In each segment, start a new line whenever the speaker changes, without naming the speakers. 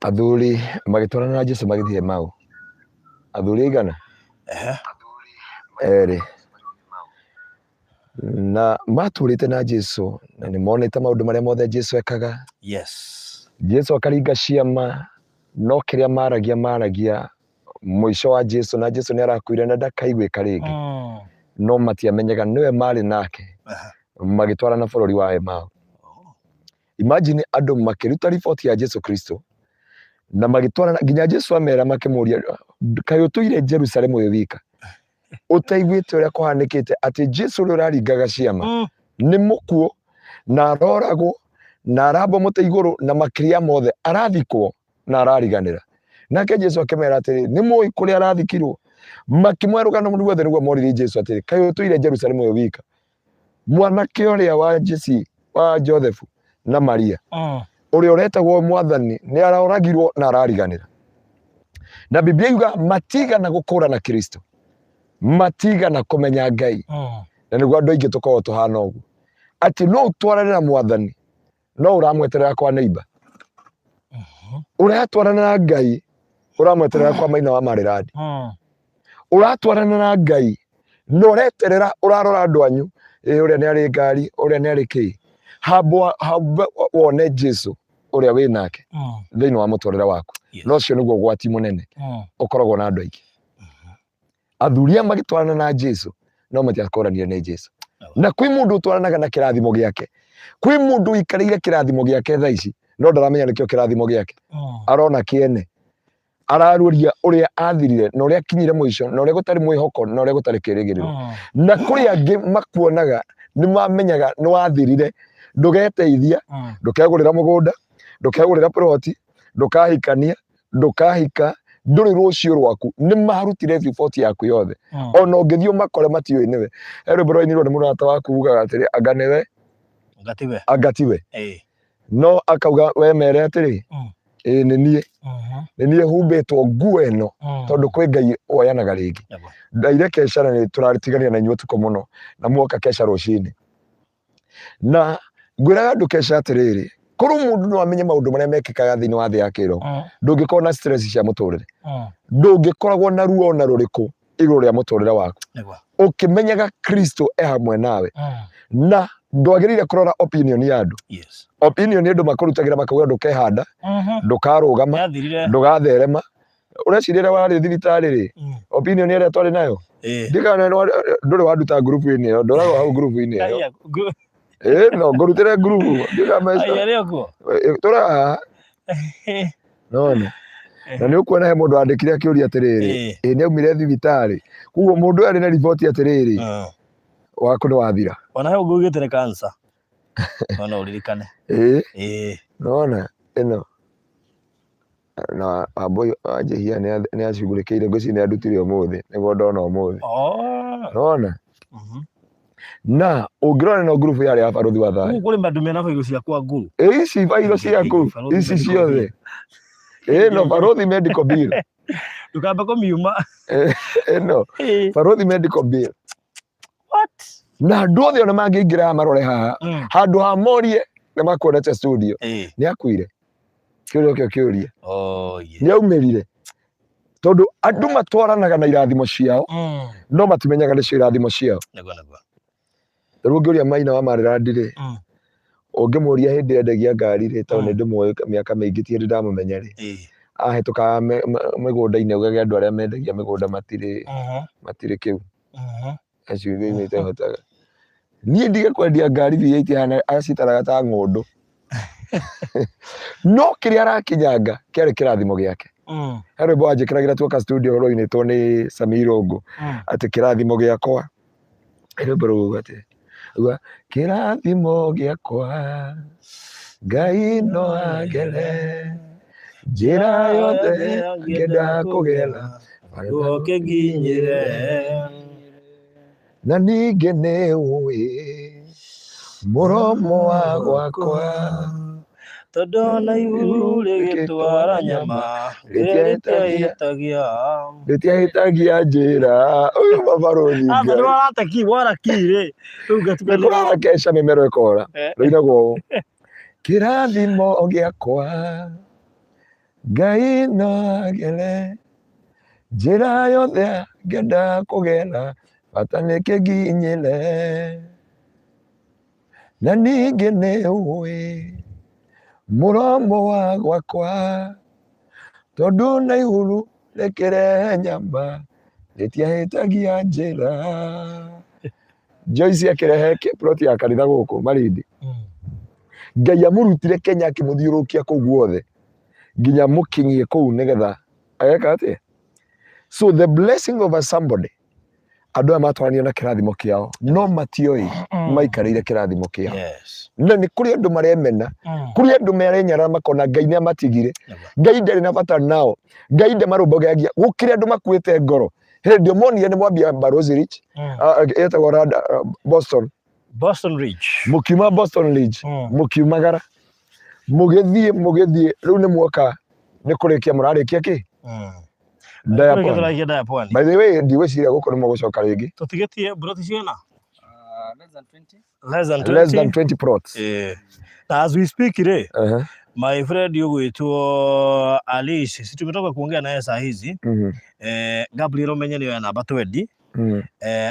Athuri magĩtwarana na Jesũ magĩthiĩ Mau. Athuri aigana? Erĩ. Na matũrĩte na Jesũ na nĩ monete maũndũ marĩa mothe Jesũ ekaga.
Yes.
Jesũ akaringa ciama, no kĩrĩa maragia mũico wa Jesũ, na Jesũ nĩ arakuire na ndakaiguĩka rĩngĩ. No matiamenyaga nĩwe marĩ nake. Magĩtwarana bũrũri wa Emau. Imagine andũ makĩruta riboti ya Jesũ Kristo na magĩtwarana nginya Jesũ amera makĩmũria, kaĩ ũtũire Jerusalemu ũyũ wika? Ũtaiguĩte ũrĩa kũhanĩkĩte atĩ Jesũ ũrĩa ũraringaga ciama nĩ mũkuũ na aroragwo na arambomota igũrũ na makĩria mothe arathikwo na arariganĩra. Nake Jesũ akĩmera atĩrĩ, nĩ mũĩ kũrĩa arathikirwo? Makĩmwĩra rũgano ruothe nĩguo moririe Jesũ atĩrĩ, kaĩ ũtũire Jerusalemu ũyũ wika? Mwanake ũrĩa wa Jesi wa Josefu na Maria ũrĩa ũretagwo Mwathani nĩ aroragirwo na arariganĩra. Na Biblia yuga matigana gũkũũrana Kristo, matigana kũmenya Ngai. Na nĩguo andũ aingĩ tũkoragwo tũhana ũguo, atĩ no ũtwarane na Mwathani no ũramweterera kwa neighbor. Ũratwarana na Ngai ũramweterera kwa maina wa Marĩrandi. Ũratwarana na Ngai no ũreterera ũrarora andũ anyu, ũrĩa nĩ arĩ ngari, ũrĩa nĩ arĩ kĩĩ, hamba wone Jesũ ũrĩa wĩ nake thĩinĩ wa mũtũrĩre waku. No ũcio nĩguo ũgwati mũnene ũkoragwo na andũ aingĩ. Athuri aya magĩtwarana na Jesũ no matiakũranire nĩ Jesũ. Na kwĩ mũndũ ũtwaranaga na kĩrathimo gĩake, kwĩ mũndũ ũikarĩire kĩrathimo gĩake thaa ici no ndaramenya nĩkĩo kĩrathimo gĩake. Arona kĩene, araruria ũrĩa athirire na ũrĩa akinyire mũico na ũrĩa gũtarĩ mwĩhoko na ũrĩa gũtarĩ kĩĩrĩgĩrĩro. Na kũrĩ angĩ makuonaga nĩ mamenyaga nĩ wathirire, ndũgeteithia, ndũkegũrĩra mũgũnda, ndũkegũrĩra ploti, ndũkahikania, ndũkahika, ndũrĩ rũciũ rwaku. Nĩ marutire riboti yaku yothe. Ona ũngĩthiĩ ũmakore matiũĩ nĩwe. He rwĩmbo rwainirwo nĩ mũrata waku ugaga atĩrĩ, anga nĩwe angatiwe. No akauga we mere atĩrĩ, nĩ niĩ humbĩtwo nguo ĩno tondũ kwĩ Ngai woyanaga rĩngĩ. Ndaire keca na tũratigania na inyuĩ ũtukũ mũno na muoka keca rũcinĩ. Na ngwĩraga andũ keca atĩrĩrĩ, korwo mũndũ no amenye maũndũ marĩa mekĩkaga thĩinĩ wa thĩ ya kĩroho, ndũngĩkorwo na stress cia mũtũrĩre, ndũngĩkoragwo na ruo na rũrĩkũ igũrũ rĩa mũtũrĩre waku ũkĩmenyaga Kristo e hamwe nawe. Na ndwagĩrĩire kũrora opinion ya andũ. Opinion nĩ andũ makũrutagĩra makauga ndũkehanda, ndũkarũgama, ndũgatherema. Ũreciria warĩ thibitarĩ rĩ, opinion ĩrĩa twarĩ nayo ndũrĩ wanduta group-inĩ ĩyo, ndũragwo hau group-inĩ ĩyo. No ngũrutĩre group tũra nona. Na nĩ ũkuona he mũndũ wandĩkire akĩũria atĩrĩrĩ, nĩ aumire thibitarĩ, koguo mũndũ arĩ na riboti atĩrĩrĩ waku nĩ wathira.
Ona he ũngĩugĩte nĩ cancer. Ona ũririkane.
Nona ĩno na Wambũi wanjĩhia nĩ acugurĩkĩire ngwĩciria nĩ andutire ũmũthĩ nĩguo ndona ũmũthĩ. Nona na ũngĩrora no group yarĩ ya barũthi wa thayũ.
Kũrĩ andũ mena bairo ciakwa nguru.
Ici bairo ciaku ici ciothe. No barũthi medical bill.
Ndũkamba kũmiuma.
No barũthi medical bill.
What?
Na andũ othe ona mangĩingĩra marore haha handũ ha morie nĩ makuonete studio nĩ akuire. Kĩũria kĩo kĩũria. Nĩ aumĩrire. Tondũ andũ matwaranaga na irathimo ciao no matimenyaga nĩcio irathimo ciao. Rĩu ngĩũria maina wa Marĩrandi rĩ, ũngĩmũria hĩndĩ ĩrĩa endagia ngari rĩ, tondũ nĩ ndĩmũĩ mĩaka mĩingĩ ti hĩndĩ ndamũmenya rĩ, ahĩtũkaga mĩgũnda-inĩ augage andũ arĩa mendagia mĩgũnda matirĩ kĩu. Acio thĩinĩ itahotaga. Niĩ ndige kwendia ngari V8 hana acitaraga ta ng'ũndũ. No kĩrĩa arakinyanga kĩarĩ kĩrathimo gĩake. He rwĩmbo wanjĩkĩragĩra tuoka studio rũinĩtwo nĩ Samirongo atĩ kĩrathimo gĩakwa. Rwĩmbo rũu atĩ kĩrathimo gĩakwa Ngai no angere njĩra yothe ngenda kũgera
oke nginyĩre
na ningĩ nĩ ũĩ mũromo wa gwakwa
tondona iguru rĩgĩtwara nyama
rĩtiahĩtagia njĩra ũyũ mabarũ nyinga
nĩ warate ki wara kire rĩu
nĩkũrara keca mĩmero ĩkora rĩinagwo ũũ kĩrathimo gĩakwa Ngai no agere njĩra yothe ngenda kũgera bata nĩkĩnginyĩre na ningĩ nĩ ũĩ mũromo wa gwakwa tondũ na igũrũ rĩkĩrehe nyama rĩtiahĩtagia njĩra. Joyce akĩrehe ploti ya kanitha gũkũ Malindi, Ngai amũrutire Kenya akĩmũthiũrũkia kũu guothe nginya mũkinyie kũu nĩgetha ageka atĩa. So the blessing of somebody, andũ aya matwaranire na kĩrathimo kĩao no matioi maikarĩire kĩrathimo kĩao. Na nĩ kũrĩ andũ maremena, kũrĩ andũ marenyara makona Ngai nĩamatigire, Ngai ndarĩ na bata nao, Ngai ndamarũmbũyagia. Gũkĩrĩ andũ makuĩte ngoro hĩndĩ monire nĩ mwambia Rose Rich etagwo Boston Ridge, mũkiuma Boston Ridge mũkiumagara mũgĩthiĩ rĩu nĩ muoka nĩ kũrĩkia mũrarĩkia kĩ Diapone. By the way, ndigwĩciria gũkũ nĩ mũgũcoka rĩngĩ.
Tũtigetie broti ciana
less than 20 plots.
As we speak today, my friend yugwĩtwo Alice, situmetoka kuongea naye saa hizi. Gabriel Omenye niwe namba 20.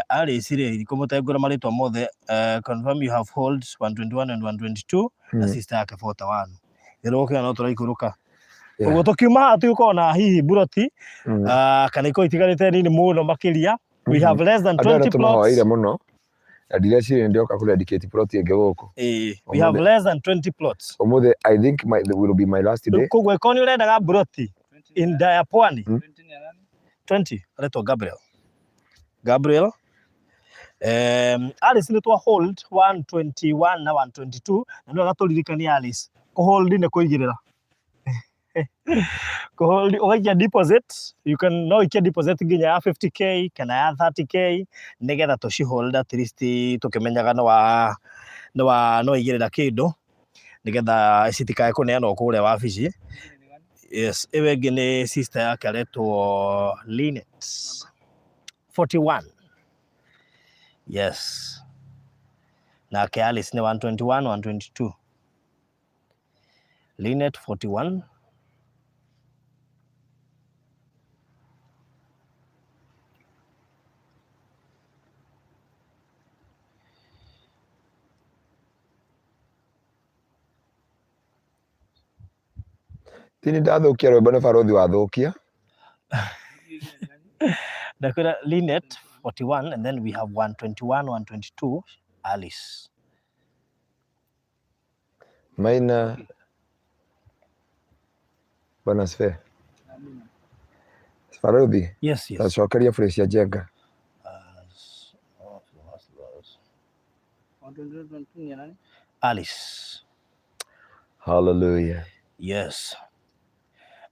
Alice ile ikomotagora marĩtwa mothe. Confirm you have hold 121 and 122 na sister yake 41. Ĩroke no tũraikũrũka. Ũguo tũkiuma tũkona hihi buroti kana iko itigarĩte nini mũno makĩria. We have less than 20 plots.
Mũno ndireciria ndioka kũrĩa dictate plot ĩngĩ gũkũ.
We have less than 20 plots.
Ũmũthĩ I think will be my last day.
Kũguo ĩkoni ũrendaga buroti in Diapone 20 aletwa Gabriel. Alice nĩ twa hold 121 na 122 na ndio agatũririkania Alice hold nĩ kũigĩrĩra hold ũgaikia deposit, you can know ikia deposit nginya ya 50k kana ya 30k nĩgetha tũci hold at least tũkĩmenyaga no igĩrĩra kĩndũ nĩgetha citikae kũneanwo kũrĩa wabici. Yes, ĩwe ĩngĩ nĩ sister yake aretwo Linet 41. Yes, nake Alice nĩ 121 122. Linet 41.
Tini ndathũkia rwĩmbo nĩ barothi wathũkia.
Dakota Linet 41 and then we have 121 122 Alice.
Maina Bwana Sfe. Farothi.
Yes.
Tacokeria fresh ya jenga.
Alice.
Hallelujah.
Yes.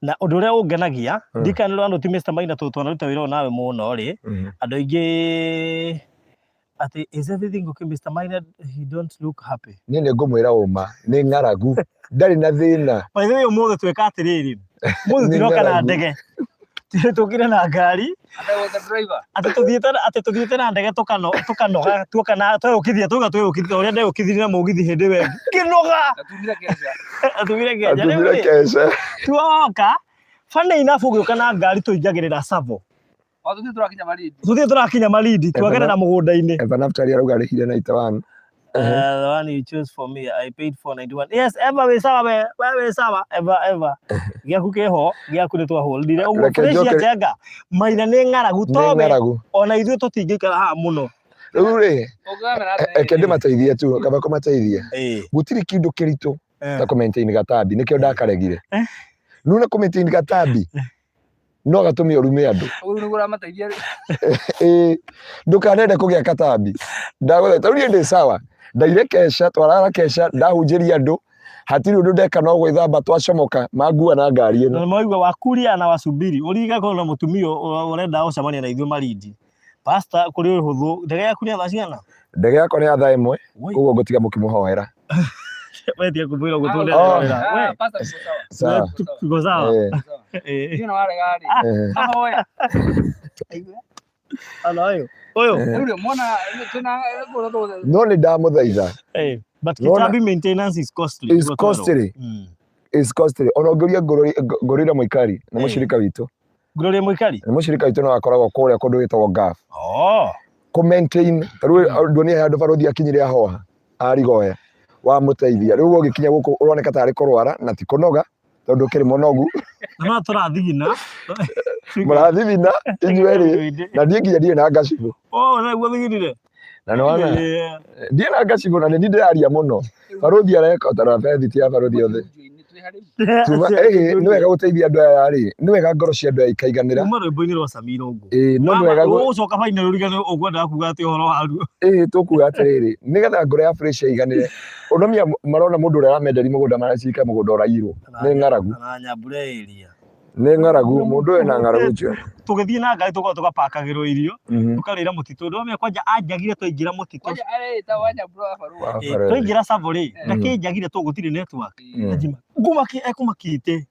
Na ũndũ ũrĩa ũngenagia ndikanĩrwo andũ ti Mr. Maina tũtwanaruta wĩra nawe mũno rĩ andũ aingĩ ati is everything okay Mr. Maina, he don't look happy.
Niĩ nĩ ngũmwĩra ũma nĩ ng'aragu ndarĩ na thĩna.
By the way ũmũthĩ tweka atĩrĩrĩ mũthĩ tũroka na ndege tũkire na ngari ati tuthiĩte na ndege tukanoga tuokana twĩũkithia ũrĩa ndegũkithire na mũgithi hĩndĩ we kĩnoga atumire keja tuoka fane inafu gũka na ngari tũingagĩrĩra Savo tuthiĩ tũrakinya Malindi twagerera mũgũnda-inĩ.
Eva Naftali arauga arĩhire 91.
The one you chose for me, I paid for 91. Yes, Eva we sawa, Eva. Gĩaku kĩho, gĩaku nĩ twa holdire. Ũguo fresh ya jenga. Maina nĩ ng'aragu tobe. Ona ithuĩ tũtingĩikara haha mũno.
Rĩu rĩ, eke ndĩmateithie tu, kaba kũmateithia. Gũtirĩ kĩndũ kĩritũ ta kũmaintain gatambi, nĩkĩo ndakaregire. Rĩu na kũmaintain gatambi. No gatumia urume andũ.
Ũgũra mateithia
rĩ. Ndũkanende kũgĩa katambi. Ndagũthaitha rĩu ndĩ sawa. Ndaire kesha twarara kesha ndahunjĩria andũ hatirĩ ũndũ ndeka no gwĩthamba twacomoka mangua na ngari ĩno.
Na maigua wakuria na wasubiri ũriga korwo na mũtumia ũrenda gũcemania na ithuĩ Malindi. Pastor kũrĩ ũhũthũ ndege yaku nĩ atha ciana.
Ndege yakwa nĩ atha ĩmwe ũguo ngũtiga mũkĩmũhoera.
wewe ndiye kumwira gutunde wera
pasta
sawa
tuko sawa
ndio na wale gari hoya
alayo oyo
ndio muona tuna
no ni ndamuthaitha
but kitabi maintenance is costly
is costly onogeria ngorira muikari na mushirika witu
Gloria Muikari
na mushirika witu no akoragwo kuria kundu witagwo gaf ku maintain taru ndonia handu barothi akinyire ahoha arigoya wa muteithia riu ugikinya guku uroneka tari kurwara na ti kunoga tondu kiri munogu
na turathigina
murathigina inyueri na ndie nginya ndie na ngacibu
na guthigirire
na no wana ndie na ngacibu na ndi ndaria muno barothi areka tarabethi ti barothi othe tuma ni wega guteithia andu aya ri ni wega ngoro cia andu aya ikaiganira
kuma rwimbo-ini rwa Samira ugu
no ni wega
gucoka baina rurigane ugwenda kuga ati horo haru
tukuga atiriri nigetha ngoro ya fresh iganire unomia marona mundu uria aramenderi mugunda maracika mugunda urairwo ni ngaragu
na nyambure iria
ni ngaragu mundu ena ngaragu cio
tugithii na ngari tugapakagirwo irio tukarira mutitu ndio mia kwanja anjagire twaingira mutitu
kwanja ta wanya bro barua
twaingira saburi ndakinjagire tugutire network najima ngumaki ekumakite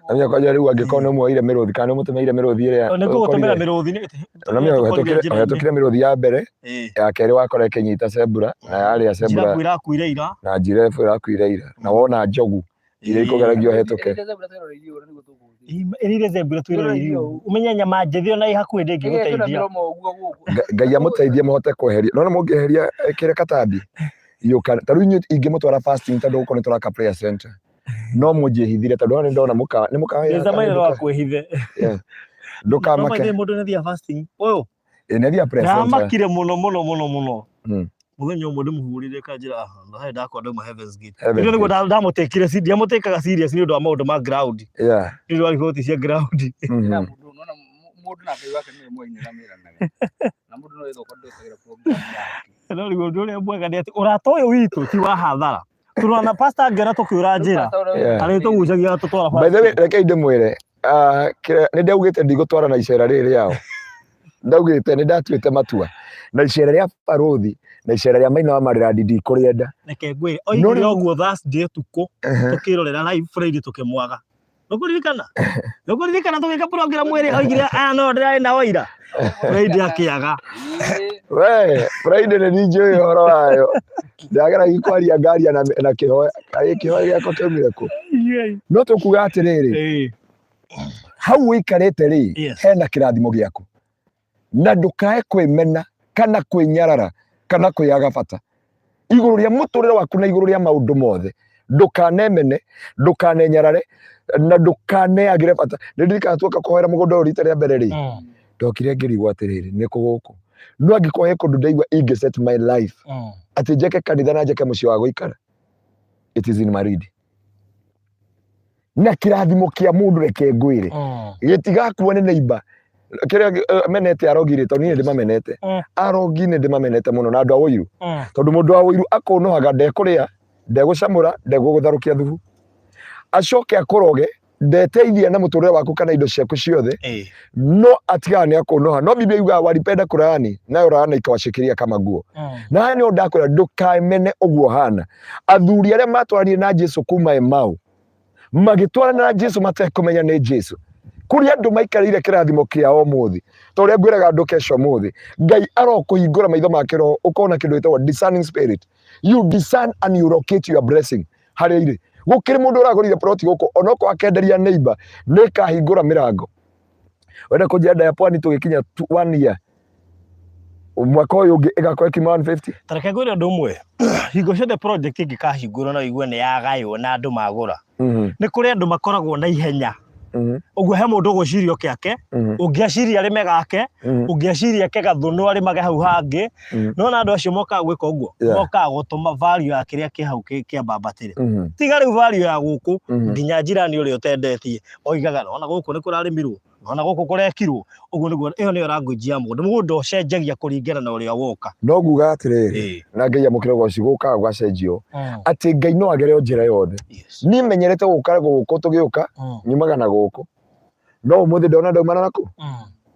amia kwanja riu angikona muoire miruthi kana mutemeire miruthi iria
niko gutumira miruthi ni
amia tukire miruthi ya mbere ya keri wakora kenyita sebura na yari ya sebura
kwira kuireira
na njire fura kuireira na wona njogu ile ikogeragio hetuke
irire zebura twiririo umenya nyama njethio na ihakuhe ndingi guteithia
ngai amuteithie muhote kweheria nona mungeheria kire katambi yuka taru ingimutwara fasting tondu guko ni turaka prayer center no mujihithire tondu ni ndona ni muka
ya zamani ro kwehithe
ndukamake
mundu ne thia fasting oyo
ne thia prayer center
ndamakire muno muthenya umwe ndimuhurire kanjira ndahe ndakonda ma heavens gate ndio niguo ndamutekire si ndiamutekaga serious ni undu wa maundu ma ground ndio wali hoti cia ground
na mundu nona mundu na kai wake ni mwe na mira na mundu no etho kondo sagira program
ndio niguo ndio mbwega ndi ati uratoyo witu ti wa hathara turana pastor ngera tukiura njira ari tugucagia tutwara
by the way reke ndimwire ni ndaugite ndigutwara na icera riri yao ndaugite ni ndatuite matua na icera ria barothi na icera ria maina wa marira ndindi kurienda
reke ngwire oigire oguo Thursday tuko tukirorera live Friday tukimwaga nukuririkana tugika program iri oigire no ndiraenda oira Friday akiaga
Friday ni njui horo wayo ndagera gikwaria ngaria na kihoya kihoya giako kemire ku no tukuga atiriri hau wikarite ri hena kirathimo giaku na ndukae kwimena kana kwinyarara kana kwiaga bata iguru ria muturire waku na iguru ria maundu mothe ndukanemene ndukanenyarare na ndukaneagire bata ndirikatuka kuhoera mugunda urite ria mbere ri ndokire ngirigwa atiriri ni kuguku no angikohe kundu ndaigwa inge set my life ati njeke kanitha na njeke muci wa guikara it is in Malindi na kirathimo kia mundu reke ngwire gitigakuone neighbor kiria menete arogire to ni ndimamenete arogine ndimamenete muno na andu awoiru tondu mundu awoiru akonohaga ndekuria ndegucamura ndegugutharukia thubu acoke akoroge ndeteithia na muturire waku kana indo ciaku ciothe no atigane akonoha no biblia yuga walipenda Qurani nayo Qurani ikawashikiria kama nguo na ni ndakora ndukamene uguo hana athuri aria matwarire na Jesu kuma Emau magitwarana na Jesu matekumenya ni Jesu kuri andu maikarire kirathimo kiao muthi to ria ngwiraga andu kesho muthi ngai arokuhingura maitho make ro ukona kindu gitagwo discerning spirit you discern and you locate your blessing hari ire gukiri mundu uragurire plot guku onoko akenderia neighbor nikahingura mirango wenda kujenda ya pwani tugikinya 1 year mwaka uyu igakwa kima 150
tareke ngwire andu mwe hingo ciothe project ingikahingura no igue ni yagayo na andu magura ni kuri andu makoragwo na ihenya uguo he mundu guciria kiake ungiaciria rime gake ungiaciria ke gathunu ari mage hau hangi no na andu acio moka gwika uguo moka gutuma value ya kiria ki hau ki ambabatire tiga riu value ya guku nginya njirani uri utendetie oigaga ona guku ni kurarimirwo ona guku kurekirwo uguo niguo iyo ni language ya mundu ucenjagia kuringana na uria woka
no nguga atiriri na ngai amukire gwaciguka gwacenjio ati ngai no agere njira yothe ni menyerete gukara guku tugiuka nyumaga na guku no umuthi ndona ndaumana naku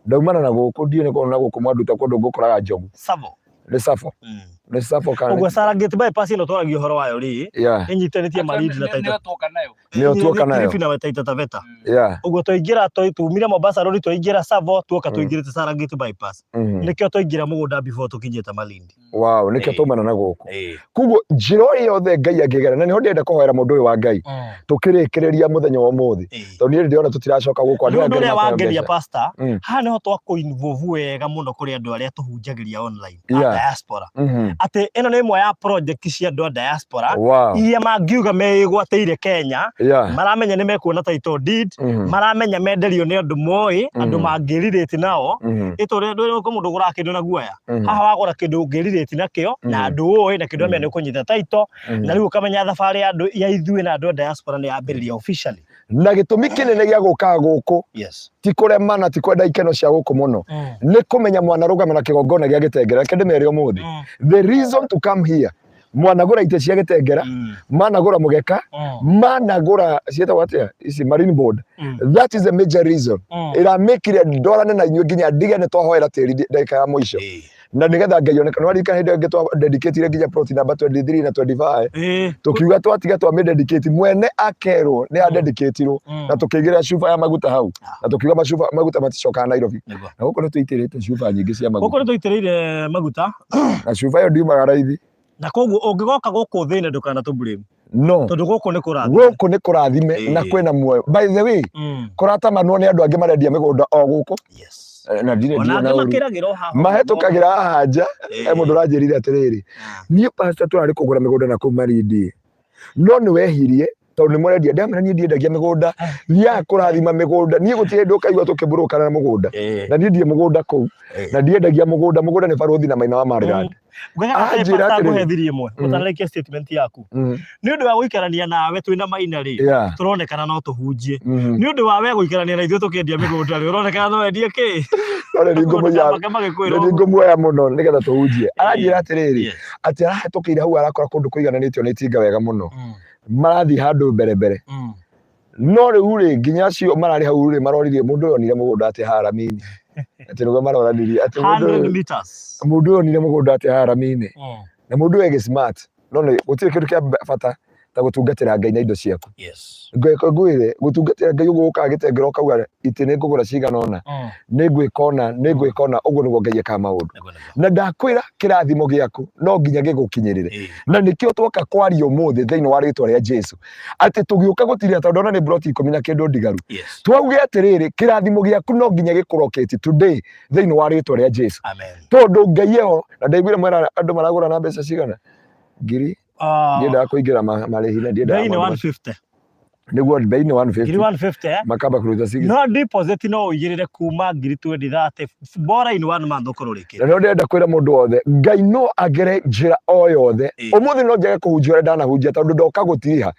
ndaumana na guku ndie ni kona guku mwanduta kundu ngukoraga njogu
savo
le safo Nĩ sabo kana.
Ũguo Sarangate bypass ĩno twaragio horo wayo ri. Ĩnyitithanĩtie Malindi na Taita.
Nĩyo tuoka nayo.
Kilifi na Taita Taveta.
Yeah.
Ũguo twaingĩra tumire Mombasa road twaingĩra Savo tuoka tũingĩrĩte Sarangate bypass. Nĩkĩo twaingĩra mũgũnda before tũkinyĩte Malindi.
Wow, nĩkĩo tũmana na gũkũ. Kuguo njĩra ĩyo yothe Ngai angĩgera na nĩho ndĩenda kũhoera mũndũ ũyũ wa Ngai. Tũkĩrĩkĩrĩria mũthenya wa ũmũthĩ. Tondũ niĩ ndĩrona tũtiracoka gũkũ andũ
angĩ nĩ wangeria pastor. Haha nĩho twakũ-involve wega mũno kũrĩ andũ arĩa tũhunjagĩria online a diaspora. Atĩ ĩno nĩ ĩmwe ya project cia andũ a diaspora iria mangiuga meĩgwatĩire Kenya, maramenya nĩ mekuona title deed, maramenya menderio nĩ andũ moĩ, andũ mangĩrirĩti nao. Ĩtũrĩa ndwĩrwo mũndũ ũgũra kĩndũ na guoya. Haha wagũra kĩndũ ũngĩrirĩti nakĩo na andũ ũĩ na kĩndũ amenya nĩ ũkũnyita title na rĩu ũkamenya thabarĩ ya andũ ya ithuĩ na andũ a diaspora nĩ yambĩrĩria officially.
Na gĩtũmi kĩnene gĩa gũka gũkũ ti kũrema na ti kwenda ikeno cia gũkũ mũno, nĩ kũmenya mwanarũgama na kĩgongona gĩa gĩtengera. Reke ndĩmere ũmũthĩ, the reason to come here, mwanagũra itĩ cia gĩtengera, managũra mũgeka, managũra ciĩtagwo atĩa ici marine board, that is the major reason ĩramĩkire ndorane na inyuĩ nginya ndige nĩ twahoera tĩri ndagĩka ya mũico. Na nĩgetha Ngai oneka nĩ ririkana hĩndĩ ĩyo twa dedicate nginya plot number 23 na 25 tukiuga twatiga twa dedicate mwene akerwo nĩ adedicateirwo na tukĩigĩrĩra cuba ya maguta hau na tukiuga maguta maticokaga Nairobi na gũkũ nĩ tũitĩrĩte cuba nyingĩ cia maguta.
Gũkũ nĩ tũitĩrĩire maguta
na cuba ĩyo ndiumaga raithi.
Na koguo ũngĩgoka gũkũ thĩinĩ ndũkanatũblame.
No,
tondũ gũkũ nĩ kũrathime
na kwĩna muoyo. By the way, kũratamanwo nĩ andũ angĩ marendia mĩgũnda o gũkũ. Na ndire mahetũkagĩra haha nja mũndũ ũranjĩrire atĩrĩrĩ, niĩ pastor tũrarĩ kũgũra mĩgũnda na kũu Malindi, no nĩ wehirie tondũ nĩ mũrendia. Ndamena niĩ ndiendagia mĩgũnda, thiaga kũrathima mĩgũnda. Niĩ gũtirĩ hĩndĩ ũkaigua tũkĩburũkana na mũgũnda, na niĩ ndiĩ mũgũnda kũu na ndiendagia mũgũnda. Mũgũnda nĩ barũthi na Maina wa Marigad.
Anjĩra atĩrĩrĩ ĩmwe ũtanarĩkia statement yaku, nĩ ũndũ wa gũikarania nawe twĩna Maina rĩ, tũronekana no tũhunjie. Nĩ ũndũ wa we gũikarania na ithuĩ tũkĩendia mĩgũnda rĩ, ũronekana no wendie kĩ? Nĩ ngũmuoya mũno nĩgetha tũhunjie. Anjĩra atĩrĩrĩ, atĩ arahetũkĩire hau arakora kũndũ kũigananĩtio nĩ itinga wega mũno, marathiĩ handũ mbere. No rĩu rĩ nginya acio mararĩ hau rĩ maroririe mũndũ ũyũ onire mũgũnda atĩ Haramini. Atĩ nĩguo maroranirie atĩ mũndũ ũyũ onire mũgũnda atĩ Haramini. Na mũndũ ũyũ smart, no gũtirĩ kĩndũ kĩa bata ta gũtungatĩra Ngai na indo ciaku. Ngwĩre gũtungatĩra Ngai ũguo ũkaga gĩtengera ũkauga itĩ nĩ ngũgũra cigana ũna, nĩ ngwĩka ũna, ũguo nĩguo Ngai ekaga maũndũ. Na ndakwĩra kĩrathimo gĩaku no nginya gĩgũkinyĩrĩre. Na nĩkĩo twoka kwaria ũmũthĩ thĩinĩ wa rĩtwa rĩa Jesu atĩ tũgĩũka gũtirĩra tondũ ona nĩ broti 10 na kĩndũ ndigaru. Twauge atĩrĩrĩ, kĩrathimo gĩaku no nginya gĩkũroketi today thĩinĩ wa rĩtwa rĩa Jesu. Tondũ Ngai ĩyo na ndaiguire mwera andũ maragũra na mbeca cigana ngiri ndiendaga kũingĩra marĩhi na ndiendaga 150
nĩguo mbeini
150
makamba kũruta 60
no deposit no ũigĩrĩre kuma ngiri 2030 bora in one month ũkũrũrĩkĩra.
Na no ndĩrenda kwĩra mũndũ wothe Ngai no agere njĩra o yothe. Ũmũthĩ no njage kũhunjia ũrĩa ndanahunjia tondũ ndoka gũtiriha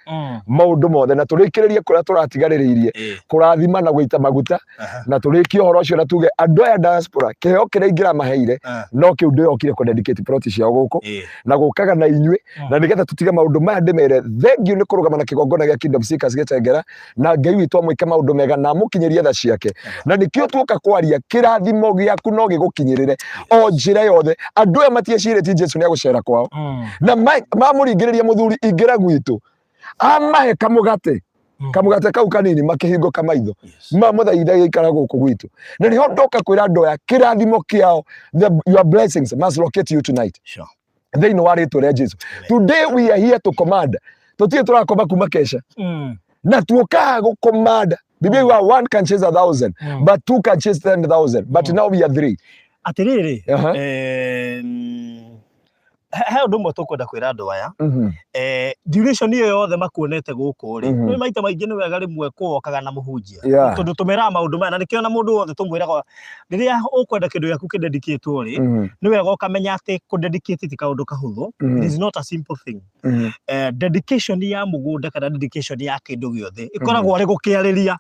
maũndũ mothe na tũrĩkĩrĩrie kũrĩa tũratigarĩrĩirie kũrathima na gũita maguta na tũrĩkie ũhoro ũcio na tuge andũ aya diaspora kĩheo kĩrĩa ingĩramaheire no kĩu ndĩrokire kũ dedicate plot ciao gũkũ na gũkaga na inyuĩ na nĩgetha tũtige maũndũ maya ndĩmere thengiũ nĩ kũrũgama na kĩgongona gĩa Kingdom Seekers gĩtengera na Ngai witũ amwĩke maũndũ mega na mũkinyĩrie tha ciake. Na nĩkĩo tuoka kwaria kĩrathimo gĩaku no gĩgũkinyĩrĩre o njĩra yothe. Andũ aya matiecirĩtie Jesu nĩ agũcera kwao na mamũringĩrĩria mũthuri ingĩra gwitũ amahe kamũgate kau kanini makĩhingũka maitho mamũthaitha gĩikara gũkũ gwitũ. Na nĩho ndoka kwĩra andũ aya kĩrathimo kĩao, your blessings must locate you tonight thĩinĩ wa rĩtwa rĩa Jesu. Today we are here to command. Tũtirĩ tũrakoma kuma kesha na tuokaga gũcommand. Biblia wa one can chase 1,000 but two can chase 10,000 but now we are 3.
Atĩrĩrĩ he ũndũ ũmwe tũkwenda kwĩra andũ aya duration ĩyo yothe makuonete gũkũ rĩ nĩ maita maingĩ nĩ wega rĩmwe kũokaga na mũhunjia tondũ tũmeraga maũndũ maya na nĩkĩo na mũndũ wothe tũmwĩraga rĩrĩa ũkwenda kĩndũ gĩaku kĩdedicatwo rĩ nĩ wega ũkamenya atĩ kũdedicate ti kaũndũ kahũthũ. It is not a simple thing. Dedication ya mũgũnda kana dedication ya kĩndũ gĩothe ĩkoragwo arĩ gũkĩarĩria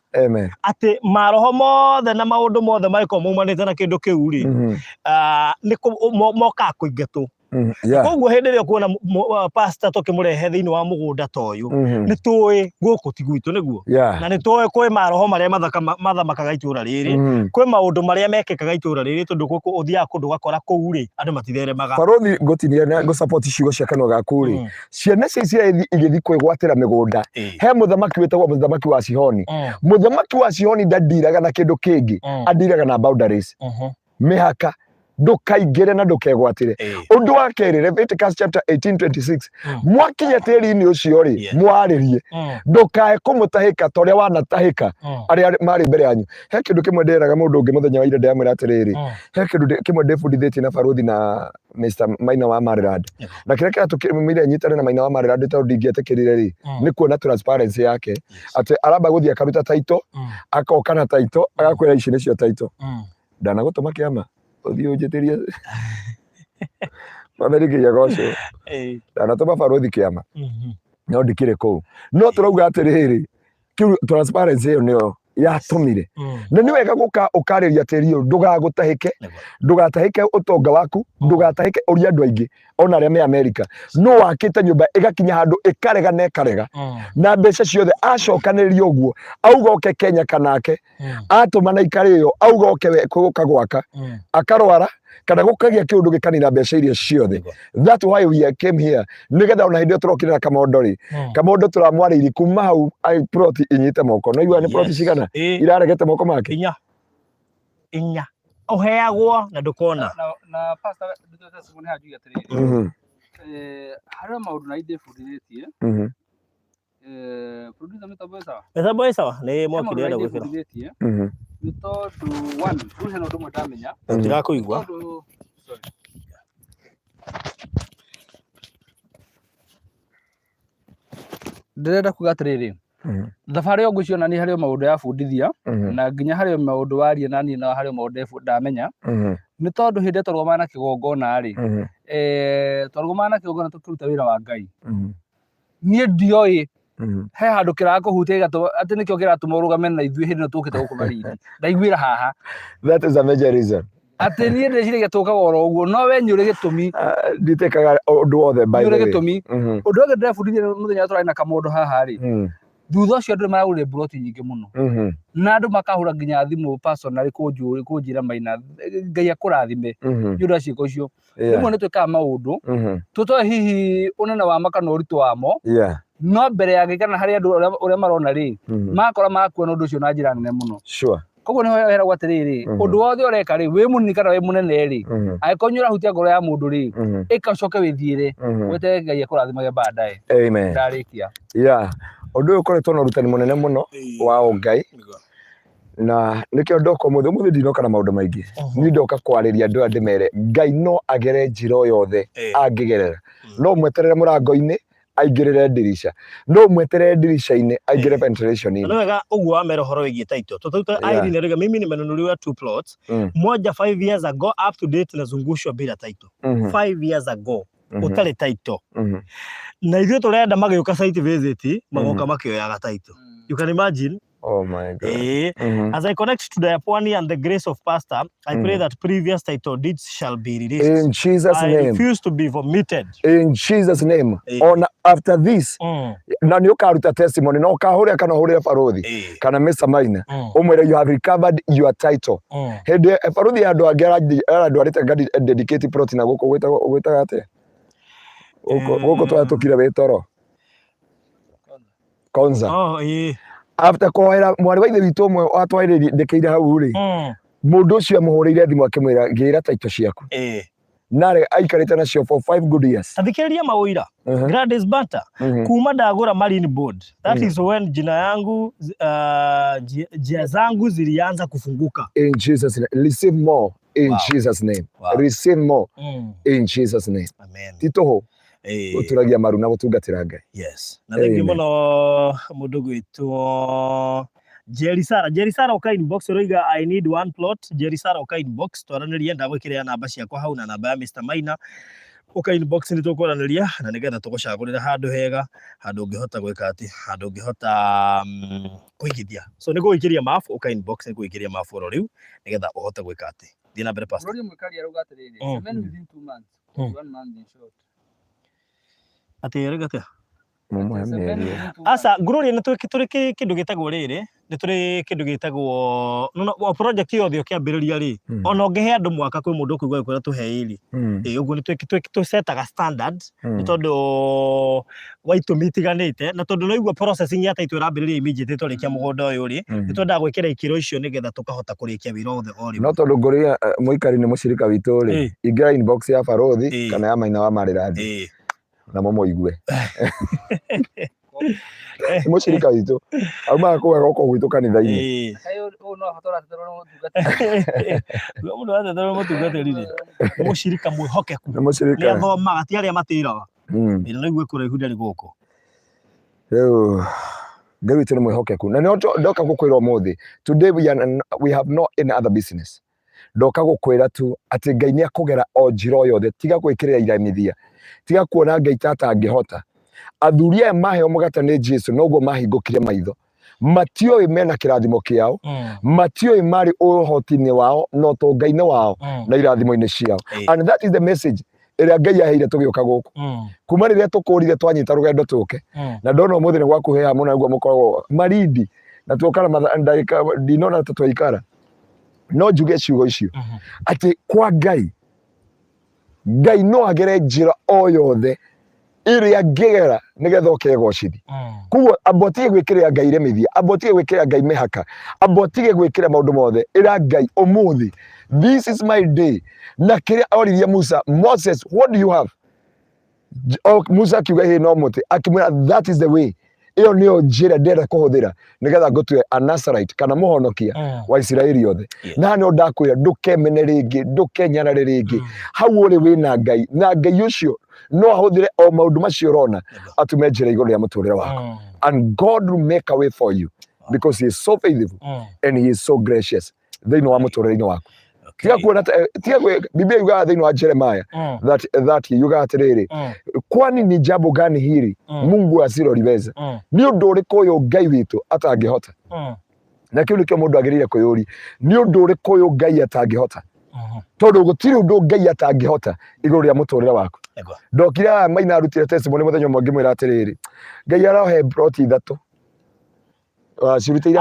atĩ maroho mothe na maũndũ mothe mangĩkorwo maumanĩte na kĩndũ kĩu rĩ nĩ mokaga kũingatwo koguo hindi ria kuona pastor tukimurehe thiini wa mugunda toyu ni tuwi guku tigwitu niguo na ni tuwi kwi maroho maria mathamakaga itura riri kwi maundu maria mekikaga itura riri tondu guku uthia kundu gakora kuu ri andu matitheremaga
barothi ngutinia na go support ciugo cia kanwa gaku ri ciana cia igithi kwigwatira migunda he muthamaki wetagwo muthamaki wa Sihoni muthamaki wa Sihoni ndandiraga na kindu kingi andiraga na boundaries mihaka ndukaingire na ndukegwatire undu wa keri Leviticus chapter 18:26 mwakinya tiri-ini ucio ri mwaririe ndukae kumutahika toria wanatahika aria mari mbere yanyu he kindu kimwe nderaga mundu ungi muthenya wa ira ndamwira atiriri he kindu kimwe ndibundithitie na barothi na Mr Maina wa Maryland na kire kiratukimire nyitane na Maina wa Maryland tondu ndingietikirire ri ni kuona transparency yake ati aramba guthia akaruta taito akoka na taito agakwira ici nicio taito ndanagutuma kiama uthio unjitirie mameriki ya goco ndanatuma barothi kiama no ndikire kuu no turauga atiriri transparency yo niyo yatumire na ni wega guka ukariria tiri ndugagutahike ndugatahike utonga waku ndugatahike uri andu aingi ona aria me America no wakite nyumba igakinya handu ikarega na ikarega na mbeca ciothe acokanirio uguo auga oke Kenya kanake atuma na ikariyo auga oke guka gwaka akarwara kana gukagia kiundu gikanina mbeca iria ciothe that why we came here nigetha ona hindi turokirira kamondori kamondo turamwariiri kuma hau plot inyite moko no igwa ni plot cigana iraregete moko make
inya uheagwo na ndukona
na pastor ndutete simone hajuga atiriri haria maundu na inde fundithitie producer metaboy sawa ni mwaki ndirenda gwikira ni tondu one ruhe no ndumwe ndamenya
ndirakuigwa
ndirenda kuga atiriri thabari ongo ciona ni hario maundu ya fundithia na nginya hario maundu warie nani na hario maundu ndamenya ni tondu hindi twarugama na kigongona ri twarugama na kigongona tukiruta wira wa Ngai nie ndioi he handu kirakuhutia gato ati nikio kiratuma urugame na ithui hindi no tukite guku Malindi ndaiguira haha
that is a major reason
ati nie ndeciria tukaga oro uguo no we nyuri gitumi
nditekaga undu wothe by the way
nyuri gitumi undu wothe ndĩrebundithia muthenya tũrarĩ na kamundu haha ri thutha ũcio andũ maragũrire buroti nyingĩ mũno na andũ makahũra nginya thimũ personally kũnjĩra Maina Ngai akũrathime nĩ ũndũ wa ciĩko icio rĩmwe nĩ twĩkaga maũndũ tũtoĩ hihi ũnene wamo kana ũritũ wamo no mbere ya gĩkana harĩ andũ ũrĩa marona rĩ makora makuona ũndũ ũcio na njĩra nene mũno koguo nĩho heragwo atĩrĩrĩ ũndũ wothe ũreka rĩ wĩ mũnini kana wĩ mũnene rĩ angĩkorwo nĩ ũrahutia ngoro ya mũndũ rĩ ĩka ũcoke wĩthiĩre wete Ngai akũrathimage baadaye ndarĩkia
undu uyu ukoretwo na urutani munene muno wa Ngai na nikio ndoka muthe ndinoka na maundu maingi ni ndoka kwariria andu andi mere Ngai no agere njira yothe angigerera no mweterere murango-ini aingirire ndirisha no mweterere ndirisha-ini aingire ventilation ini
wega uguo amera horo wigie taito tututa Irene rega mimi nimenunuliwa 2 plots moja 5 years ago up to date nazungushwa bila taito 5 years ago utari taito na ithuĩ turenda magĩũka site visit magoka makĩoyaga taito you can imagine.
Oh my God.
As I connect to the Pwani and the grace of Pastor, I pray that previous title deeds shall be released.
In Jesus' name.
I refuse to be vomited.
In Jesus' name. On after this, na nĩ ũkaruta testimony na ũkahũrĩra kana ũhũrĩre barothi kana Mr Maina ũmwĩre you have recovered your title. Hĩndĩ barothi ya andũ angĩ aradwarĩte ngadi dedicate plot na gũkũ gwĩtaga atĩa gũkũ twatũkire wĩtoro Konza. After kuhoera mwari wa ithe witũ ũmwe atwaire ndekeire hau ri mundu ucio amuhũrĩire thimũ akĩmwĩra ngĩra taito ciaku nare aikarĩte nacio for 5 good years.
Athikĩrĩria mawĩra Gladys Bata kuma ndagũra marine board that is when jina yangu njia zangu zilianza kufunguka.
In Jesus name receive more in Jesus name receive more in Jesus name.
Amen.
Titoho uturagia maru na gutungatira Ngai.
Yes. Na thank you muno mundu gwitwo Jerry Sara uka inbox roiga I need 1 plot. Jerry Sara uka inbox twaranirie ndagwikira namba ciakwa hau na namba ya Mr Maina uka inbox ni tukoraniria na nigetha tugucagurira handu hega handu ngihota gwika ati handu ngihota kuigithia so ni guikiria mafu uka inbox ni guikiria mafu ro riu nigetha uhota gwika ati thina mbere pastor
Rori mwikari aruga atiriri men within 2 months 1 month in short.
Ati regate.
Asa
Gloria nä tå rä kä ndå gä tagwo rä rä nä tå rä kä ndå gä tagwo project yothe å kä ambä rä ria rä ona å ngä he andå mwaka kwä må ndå å kå igua kwä ra tå he ä rä å guo tå setaga standard nä tondå wa itå mi itiganä te na tondå no igua processing ya taitå ä rambä rä ria immediate twarä kia må gonda å yå rä nä twendaga gwä kä ra ikä ro icio nä getha tå kahota kå rä kia wä ra othe o rä
no tondå Ngoria må ikari nä må cirika witå rä ingä ra inbox ya barothi kana ya Maina wa Marä Rathi namo moigue må cirika witå aumaga kå wega gå gwitå kanitha-inä
må ndå atetherwo må tungatä ri rä nä må cirika mwä hokeku nä athomaga ti arä a matä raga ä no igue kå raihu ndarä gå kå
rä u Ngai witå nä mwä hokeku na ndoka gå kwä ra må thä today we have no any other business ndoka gå kwä ra tu atä Ngai nä akå gera o njira o yothe tiga gwä kä rä ra iramithia tiga kuona Ngai atangä hota athuri aya maheo mũgate nĩ Jesu noguo mahingũkire maitho matiũĩ mena kĩrathimo kĩao matiũĩ marĩ ũhoti-inĩ wao no ũtonga-inĩ wao na irathimo-inĩ ciao and that is the message ĩrĩa Ngai aheire tũgĩũka gũkũ kuma rĩrĩa tũkũrire twanyita rũgendo tũke na ndona ũmũthĩ nĩ gwakuhĩha mũno nĩguo mũkoragwo Malindi na tuokara ndagĩka ndinona ta twaikara no njuge ciugo icio atĩ kwa Ngai no agere njĩra o yothe ĩrĩa angĩgera nĩgetha ũkegocithia koguo amba ũtige gwĩkĩrĩra Ngai remithia amba ũtige gwĩkĩrĩra Ngai mĩhaka amba ũtige gwĩkĩra maũndũ mothe ĩra Ngai ũmũthĩ this is my day na kĩrĩa oririe Musa Moses what do you have Musa akiuga hĩ no mũtĩ akĩmwĩra that is the way ĩyo nĩyo njĩra ndĩrenda kũhũthĩra nĩgetha ngũtue a Nazarite kana mũhonokia wa Isiraeli othe na nĩ ndakwĩra ndũkemene rĩngĩ ndũkenyarare rĩngĩ hau ũrĩ wĩna Ngai na Ngai ũcio no ahũthĩre o maũndũ macio ũrona atume njĩra igũrũ rĩa mũtũrĩre waku and God will make a way for you because he is so faithful and he is so gracious thĩinĩ wa mũtũrĩre-inĩ waku tiga kuona tiga Biblia yugaga thĩinĩ wa Jeremiah that yugaga atĩrĩrĩ kwani ni jambo gani hili Mungu asiloliweza nĩ ũndũ ũrĩkũ ũyũ Ngai witũ atangĩhota na kĩu nĩkĩo mũndũ agĩrĩire kwĩyũria nĩ ũndũ ũrĩkũ ũyũ Ngai atangĩhota tondũ gũtirĩ ũndũ Ngai atangĩhota igũrũ rĩa mũtũrĩre waku ndokire Maina arutire testimony mũthenya ũmwe ngĩmwĩra atĩrĩrĩ Ngai arahe ploti 3 cirutĩire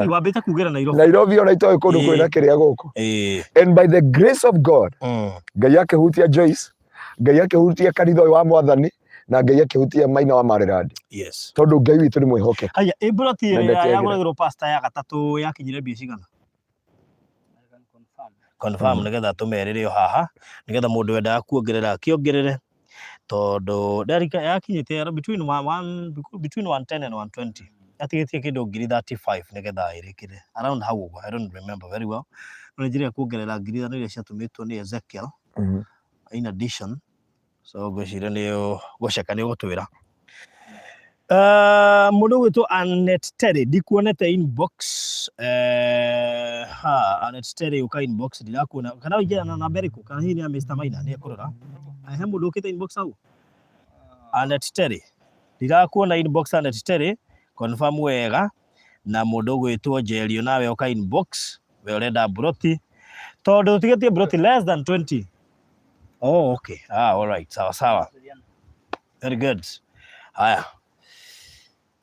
wambĩte kugĩra
Nairobi ona itoĩ kũndũ kwĩna kĩrĩa gũkũ and by the grace of God Ngai akĩhutia Joyce Ngai akĩhutia kanitha ũyũ wa Mwathani na Ngai akĩhutia Maina wa Marĩ Rathi tondũ Ngai witũ nĩ mwĩhokeku
haya ploti ĩrĩa yagũragĩrwo pastor ya 3 yakinyire mbia cigana confirm nigetha tumerere yo haha nigetha mundu wendaga kuongerera akiongerere tondu ndarika yakinyite between 110 and 120 atigitie kindu ngiri 35 nigetha irikire around how I don't remember very well no njiria kuongerera ngiri thano iria ciatumitwo ni Ezekiel in addition so gwicire ni guceka ni gutwira mundu gwitwo Anet Terry ndikuonete inbox Anet Terry uka inbox ndirakuona kana uingĩra na namba ĩrĩkũ kana hihi nĩ Mr Maina nĩ ekũrora he mũndũ ũkĩte inbox hau Anet Terry ndirakuona inbox Anet Terry confirm wega na mũndũ gwitwo Jerio nawe uka inbox we ũrenda broti tondũ ũtigetie broti less than 20 oh okay all right sawa sawa very good haya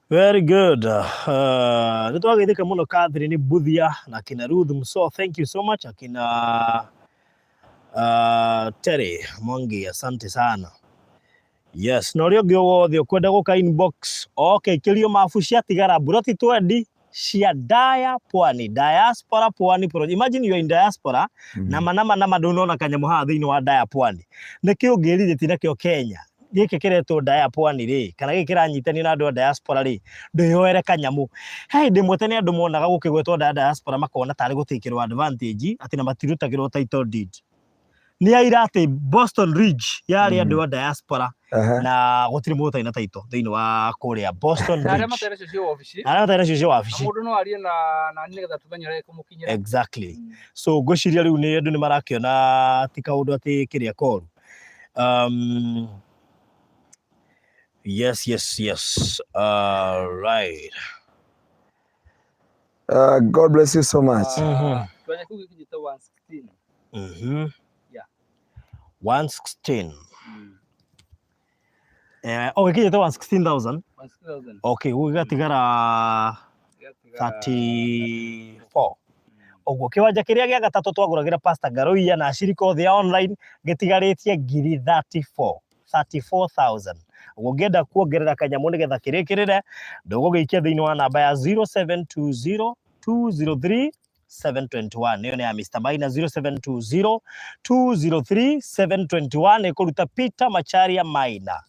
very good nitwageithĩka mũno Catherine Buthia na kina Ruth Mso thank you so much akina Terry Mwangi asante sana yes no rio ngĩ wothe ũkwenda gũka inbox okay kĩrio mabu ciatigara broti 20 cia diaspora pwani project imagine you are in diaspora nama ndunona kanyamũ haha thĩinĩ wa diaspora nĩkĩ ũngĩrire ti nakĩo Kenya gĩkĩ kĩretwo diaspora rĩ kana gĩkĩ kĩranyitanio na andũ a diaspora rĩ ndĩyoere kanyamũ hey ndĩmwete nĩ andũ monaga gũkĩgwetwo diaspora makona tarĩ gũtĩkĩrwo advantage atĩ na matirutagĩrwo title deed nĩ aira atĩ Boston Ridge yarĩ andũ a diaspora na gũtirĩ mũndũ na title thĩinĩ wa kũrĩa Boston Ridge arĩa matera cio wabici mũndũ no arie na nĩgetha tũmenyere kũmũkinyĩra exactly so ngũciria rĩu nĩ andũ nĩ marakĩona ti kaũndũ atĩ kĩrĩa koru yes right
God bless you so much
116. Okay, kije to 116,000. Okay, ugatigara 34. Oguo kiwanja kiria gia gatatu twaguragira Pst Ngaruiya na ciriko thia online gitigarĩtie ngiri 34,000. Ũngĩenda kuongerera kanyamu nigetha kĩrĩkĩrĩre ndũgũgĩikia thĩinĩ wa namba ya 0720203721 nĩyo nĩ ya Mr Maina 0720203721 ĩkũruta Peter Macharia Maina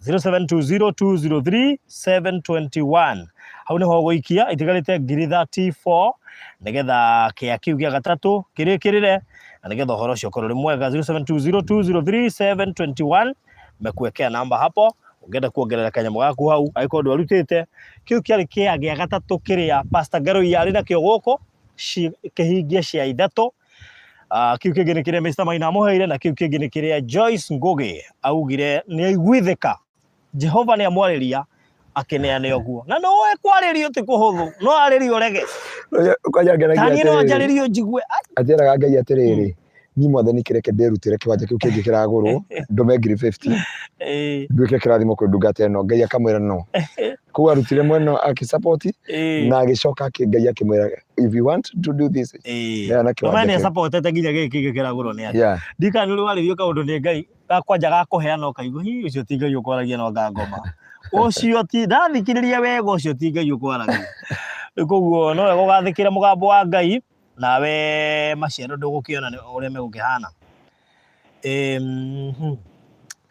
0720203721 hau nĩho ũgũikia itigarĩte ngiri 34 nigetha kĩa kiu gĩa gatatũ kĩrĩkĩrĩre na nigetha ũhoro ũcio ũkorwo ũrĩ mwega 0720203721 mekuwekea namba hapo ũngĩenda kuongerera kanyamu gaku hau angĩkorwo ndwarutĩte kiu kĩarĩ kĩa gĩa gatatũ kĩrĩa Pst Ngaruiya arĩ nakĩo gũkũ kĩhingie cia ithatũ kiu kĩngĩ nĩ kĩrĩa Mr Maina amũheire na kiu kĩngĩ nĩ kĩrĩa Joyce Ngugi augire nĩ aiguithĩka Jehova nĩ amwarĩria akĩneane ũguo na no ekwarĩrio ti kũhũthũ no arĩrio rege tani no njarĩrio njigue
atĩraga Ngai atĩrĩrĩ ni mwathani kĩreke ndĩrutĩre kĩwanja kĩu kĩngĩ kĩragũrwo ndũme ngiri 50 nduĩke kĩrathimo kwĩ ndungata ĩno Ngai akamwĩra no kũu arutire mwena akĩsupport na agĩcoka Ngai akĩmwĩra if you want to do this
nĩ supportete nginya gĩkĩ kĩngĩ kĩragũrwo nĩ atĩ ndikani ũrĩ warĩrio kaũndũ nĩ Ngai gakwanja gakũheana ũkaigua hi ũcio ti Ngai ũkwaragia no ngangoma ũcio ti ndathikĩrĩria wega ũcio ti Ngai ũkwaragia koguo no wega ũgathĩkĩra mũgambo wa Ngai nawe maciaro ndũgũkĩona ũrĩa megũkĩhana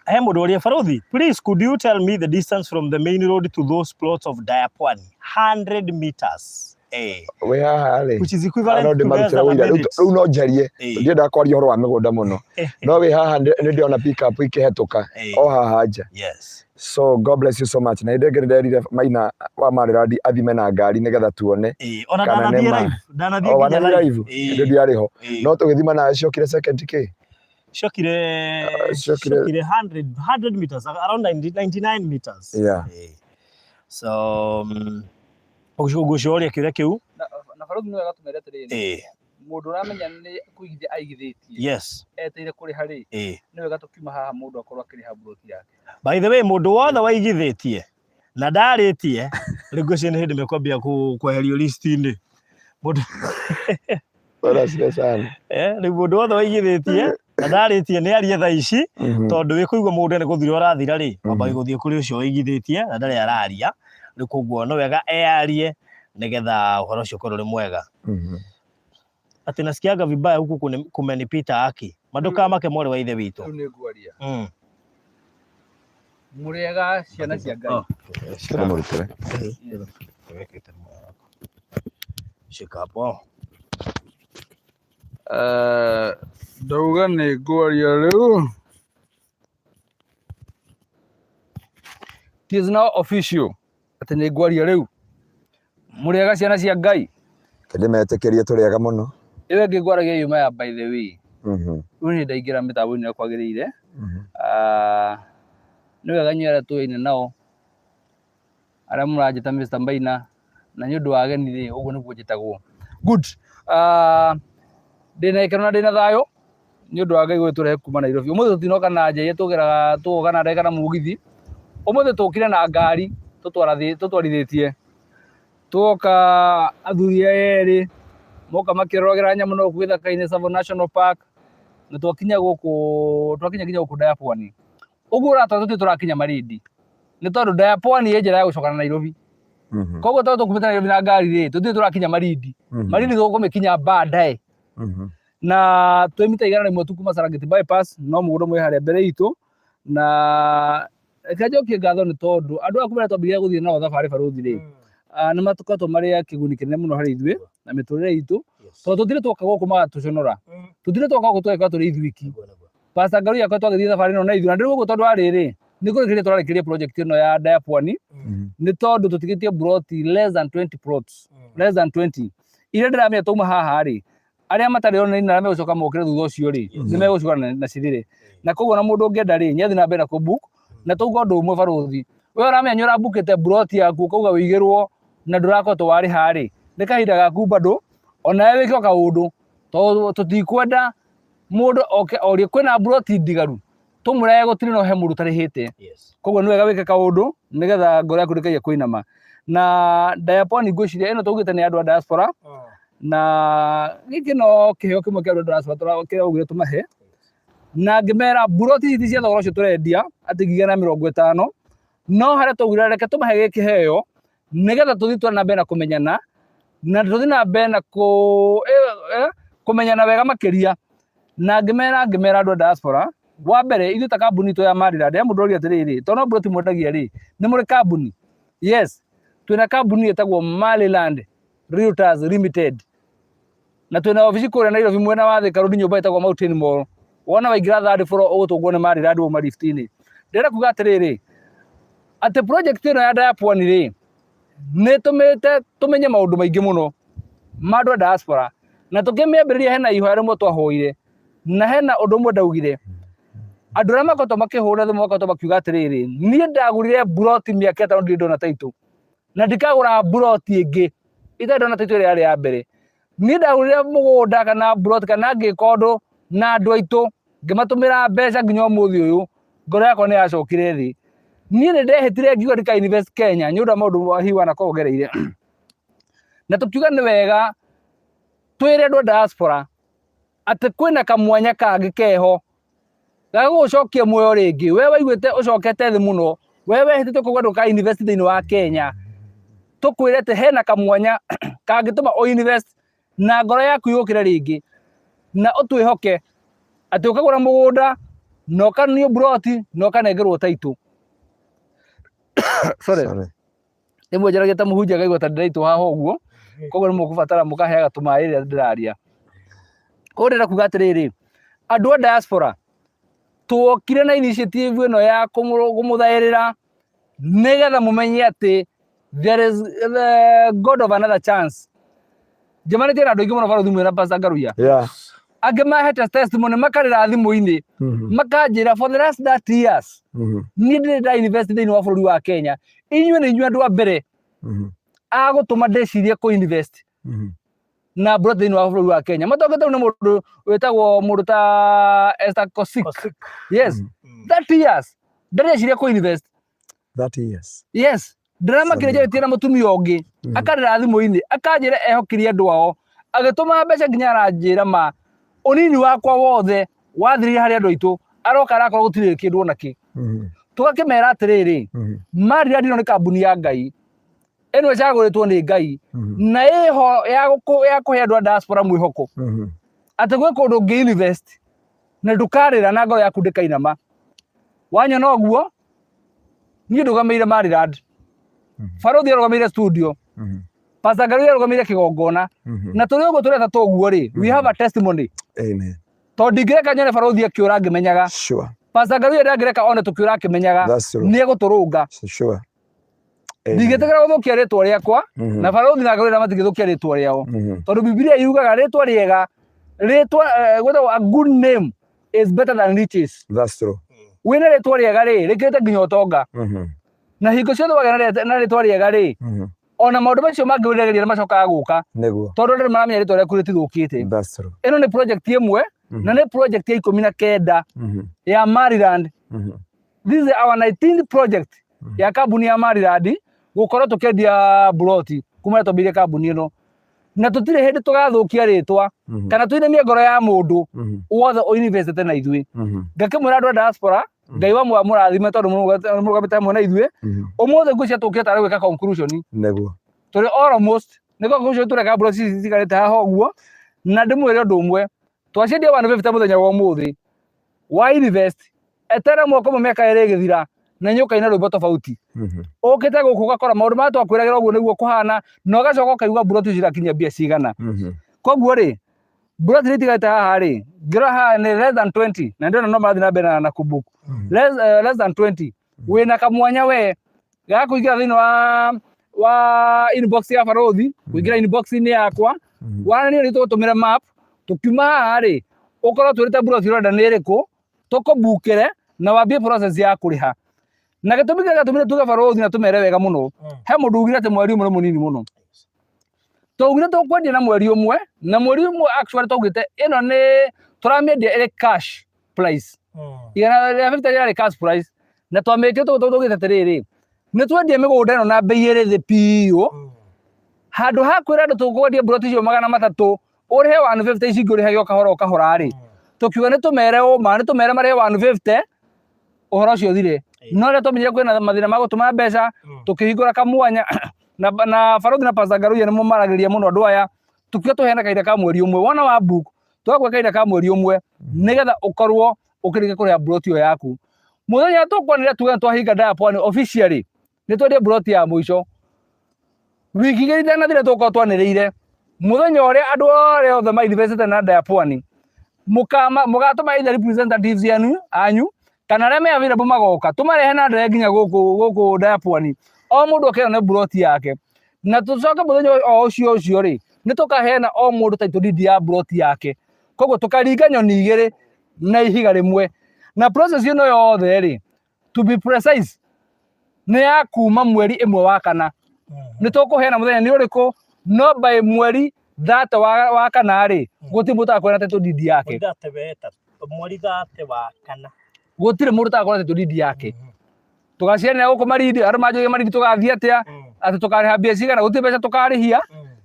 he mũndũ ũrĩa Barothi, please could you tell me the distance from the main road to those plots of Diapwani 100 meters
we haha rĩ
which is equivalent to
rĩu no njarie ndiendaga kwaria ũhoro wa mĩgũnda mũno no wĩ haha nĩ ndĩona pick up ikĩhetũka o haha nja so God bless you so much na nderire Maina wa Marĩrandi athime na ngari nigetha tuone
ona danathiĩ
live ndio ariho no tũgĩthima na ciokire second k
ciokire 100 meters around 99 meters so ũgucũria kĩrĩa kĩu
na Barothi nĩ wega tũmerete rĩrĩ mũndũ ũramenya nĩ kũigithia aigithĩtie eteire kũrĩha rĩ nĩ wega tũkiuma haha mũndũ akorwo akĩrĩha broti yake
by the way mũndũ wothe waigithĩtie na ndarĩtie rĩu ngwĩciria nĩ hĩndĩ mekwambia kweherio list-inĩ mũndũ rĩu mũndũ wothe waigithĩtie na ndarĩtie nĩ arie thaa ici tondũ wĩkũigua mũndũ nĩ gũthira ũrathira rĩ wambaga gũthiĩ kũrĩ ũcio waigithĩtie na ndarĩ araria rĩu koguo no wega earie nigetha ũhoro ũcio ũkorwo ũrĩ mwega ati nasikiaga vibaya huku kumenipita haki maduka make more wa ithe witũ
rĩu nĩ ngwaria mũrĩega ciana cia Ngai
mũrutĩre
shika hapo
ndauga nĩ ngwaria rĩu it is now official ati nĩ ngwaria rĩu mũrĩega ciana cia Ngai
kĩndĩmetĩkĩrie tũrĩega mũno
ĩwe ngĩ ngwaragia yuma ya by the way rĩu nĩ ndaingĩra mĩtambo-inĩ ĩrĩa kwagĩrĩire nĩ wega inyuĩ arĩa tũyaine nao arĩa mũranjĩta Mr Maina na nĩ ũndũ wa ageni rĩ ũguo nĩguo njĩtagwo good ndĩna gĩkeno na ndĩna thayũ nĩ ũndũ wa Ngai gwĩtũrehe kuma Nairobi ũmũthĩ tũtinoka na njĩra tũgera na ndege na mũgithi ũmũthĩ tũkire na ngari tũtwarithĩtie tuoka athuri erĩ moka makĩrorogera nyamũ no gwĩthaka-inĩ Tsavo National Park na twakinya nginya gũkũ Diapwani ũguo ũratwara tũrakinya Malindi nĩ tondũ Diapwani ĩ njĩra ya gũcoka na Nairobi koguo tondũ tũkumĩte Nairobi na ngari rĩ tũrakinya Malindi Malindi tũgũmĩkinya baadaye na twĩmita igana rĩmwe tu kuma Sarangiti bypass no mũgũnda mwĩ harĩa mbere itũ na reke njokie ngatho nĩ tondũ andũ aku marĩa twambirie gũthiĩ nao thabarĩ Barothi rĩ nĩ matukoretwo marĩ kĩguni kĩnene mũno harĩ ithuĩ na mĩtũrĩre itũ tondũ tũtirĩ twoka gũkũ magatũconora tũtirĩ twoka gũkũ twagĩkorwo tũrĩ ithuĩ iki Pst Ngaruiya akorwo twagĩthiĩ thabarĩ ĩno na ithuĩ na ndĩrĩ gũkũ tondũ arĩrĩ nĩ kũrĩkĩria tũrarĩkĩria project ĩno ya Diapwani nĩ tondũ tũtigĩtie broti less than 20 plots less than 20 iria ndĩramenya twauma haha rĩ arĩa matarĩ ona na megũcoka mokĩre thutha ũcio rĩ nĩ megũcukana na cirĩrĩ na koguo na mũndũ ũngĩenda rĩ nĩ athiĩ na mbere na kũbook na tauga ũndũ ũmwe Barothi we ũramenya nĩ ũrabukĩte broti yaku ukauga wĩigĩrwo na ndũrakorwo warĩ nĩ kahinda gaku bado ona wewe wĩke kaũndũ tutikwenda mundu oke orie kwina broti ndigaru tumurege gutiri no he mundu tarihite koguo ni wega wike kaundu nigetha ngoro yaku ndikaye kuinama na Diaponi ngwiciria ino tugite ni andu a diaspora na giki no kiheo kimwe kia andu a diaspora kira ugire tumahe na ngimera broti ici cia thogora ucio turendia ati 50 no haria tugire reke tumahe giki heo nigetha tuthi twana mbere na kumenyana na tuthi na mbere na kumenyana wega makiria na ngimera andu a diaspora wa mbere ithu ta kambuni to ya Maryland ya mundu ori atiriri tono broti mwendagia ri ni muri kambuni yes twina kambuni etagwo Maryland Realtors Limited na twina ofisi kure Nairobi mwena wa Thika Road nyumba etagwo Mountain Mall wona waingira third floor ugutungwo ni Maryland wo mariftini ndira kuga atiriri ati project ino ya Diaponi ri ni tumite tumenye maundu maingi muno mandu a diaspora na tukimiambiriria hena ihoya rimwe twahoire na hena undu mwe ndaugire andu aria makoretwo makihura thimu makoretwo makiuga atiriri nie ndagurire broti miaka 5 ndi ndona taito na ndikagura broti ingi ndona taito ria ya mbere nie ndagurire mugunda kana broti kana ngikondu na andu aitu ngimatumira mbeca nginya umuthi uyu ngoro yakwa ni yacokire thi nie ni ndehitire ngiuga ndika invest Kenya nyuda maundu hiwa na kogereire na tukiuga ni wega twire andu a diaspora ati kwina kamwanya kangi keho gagucokia muoyo ringi we waiguite ucokete thi muno we wehitite kuga ka invest thiini wa Kenya tukwire ati hena kamwanya kangituma o invest na ngoro yaku yukire ringi na utwihoke ati ukagura mugunda no kanio broti no kanengerwo taito sorry imwe njaragia ta muhunjia gaigua ta ndiraito haha uguo koguo ni mukubatara mukaheaga tumaĩ rĩrĩa ndĩraria koguo ndĩrenda kuga atĩrĩrĩ andũ a diaspora tuokire na initiative ino ya kumuthairira nigetha mumenye ati there is the God of another chance jamani na andu aingi muno baruthi mwena Pst Ngaruiya angi mahete testimony makarira thimu-ini makanjira for the last 30 years ni ndira invest thiini wa bururi wa Kenya inyue ni inyue andu a mbere agutuma ndecirie ku invest na bro thiini wa bururi wa Kenya matogete ni mundu wetagwo mundu ta yes 30 years ndecirie ku invest
30 years
yes drama kireje tira mutumia ungi akarira thimu-ini akanjira ehokirie andu ao agituma mbeca nginya aranjira ma unini wakwa wothe wathirire hari andu aitu aroka arakora gutire kindu onaki tugakimera atiriri Maryland ino ni kambuni ya Ngai eno caguritwo ni Ngai na iho ya kuhe andu a diaspora mwihoko ati gwe kundu ngi invest na ndukarira na ngoro yaku ndikainama wanyona oguo nie ndugameire Maryland baruthi arugameire studio Pst Ngaruiya arugameire kigongona na turi uguo tureta tuguo ri we have a testimony
amen
to ndingireka nyone baruthi akiura ngimenyaga
sure
Pst Ngaruiya ndangireka one tukiura akimenyaga ni eguturunga
sure
ndigetegera guthukia ritwa riakwa na baruthi na Ngaruiya matigithukia ritwa riao tondu Biblia yugaga ritwa riega ritwa gwetagwo a good name is better than riches
that's true
wina ritwa riega ri rikirite nginya utonga na hingo ciothe wagĩa na ritwa riega ri ona maundu macio mangĩũrĩrĩria macokaga guka tondu andũ maramenya ritwa rĩaku rĩtithũkĩte ĩno nĩ project ĩmwe na nĩ project ya 19 ya Maryland this is our 19th project ya kambuni ya Maryland gukorwo tukendia broti kuma twambirie kambuni ĩno na tutire hindi tugathukia ritwa kana tuinamia ngoro ya mundu wothe o university na ithui ngakimwira andu a diaspora Ngai wa murathime tondu murugamite mwe na ithui umuthi ngwicia tukire tare gwika conclusion
neguo
turi almost niko conclusion tureka broti cigarite haha uguo na ndimwire undu umwe twacendia 150 muthenya wa umuthi wa invest etera mwako mumeka iri githira na nyuka ina rwimbo tofauti ukite guku gakora maundu ma twakwiragira uguo niguo kuhana no gacoka ukaiga broti cirakinyia mbia cigana koguo ri broti ritigaite haha ri ngira haha ni less than 20 na ndio no marathi na mbere na kubuku less than 20 wina kamwanya we ga kuingira thiini wa inbox ya baruthi kuingira inbox ni yakwa wana ni tutumira map tukiuma haha ri ukorwo twirite broti rwenda ni iriku tukubukire na wambie process ya kuriha na gitumi kira gatumire tuga baruthi na tumere wega muno he mundu ugire ati mweri umwe munini muno tugire tukwendia na mweri umwe actually tugite ino ni Turamendia ile cash price. Igana rĩa 50 rĩarĩ cash price. Na twamĩtio tũgĩte atĩrĩrĩ. Nĩ twendia mĩgũnda ĩno na bei ĩrĩ thĩ piũ. Handũ ha kwĩra andũ tũkwendia buroti icio 300 ũrĩhe 150 ici ingĩ ũrĩhage kahora rĩ. Tukiuga nĩ tũmere nĩ tũmere marĩhe 150 ũhoro ũcio thire. No rĩrĩa twamenyire kwĩna mathĩna ma gũtũma mbeca tũkĩhingũra kamwanya na Barothi na Pst Ngaruiya nĩ maragĩria mũno andũ aya. Tukiuga tũheana kahinda ka mweri ũmwe wona wa book twakwa kahinda ka mweri ũmwe nĩgetha ũkorwo ũkĩrĩkia kũrĩha buroti ĩyo yaku. Mũthenya tũkwanĩrĩra tuga twahinga Diapone officially nĩ twendie buroti ya mũico. Wiki igĩrĩ itanathira tũkorwo twanĩrĩire mũthenya ũrĩa andũ othe ma-investĩte na Diapone mũgatũma either representatives anyu kana arĩa me available magoka tũmarehe na ndege nginya gũkũ Diapone o mũndũ akĩona nĩ buroti yake. Na tũcoke mũthenya o ũcio rĩ nĩ tũkaheana o mũndũ title deed ya buroti yake. Koguo tũkaringa nyoni igĩrĩ na ihiga rĩmwe. Na process ĩno yothe rĩ to be precise nĩ ya kuma mweri 1 wa kana. Nĩ tũkũheana mũthenya nĩ ũrĩkũ no by mweri 30 wa kana rĩ gũtirĩ mũndũ akakwĩra title deed yake.
Mweri 30 wa kana
gũtirĩ mũndũ akakwĩra title deed yake. Tugaciana gũkũ Malindi andũ manjũrie Malindi tũgathiĩ atĩa atĩ tũkarĩha mbia cigana gũtirĩ mbeca tũkarĩhia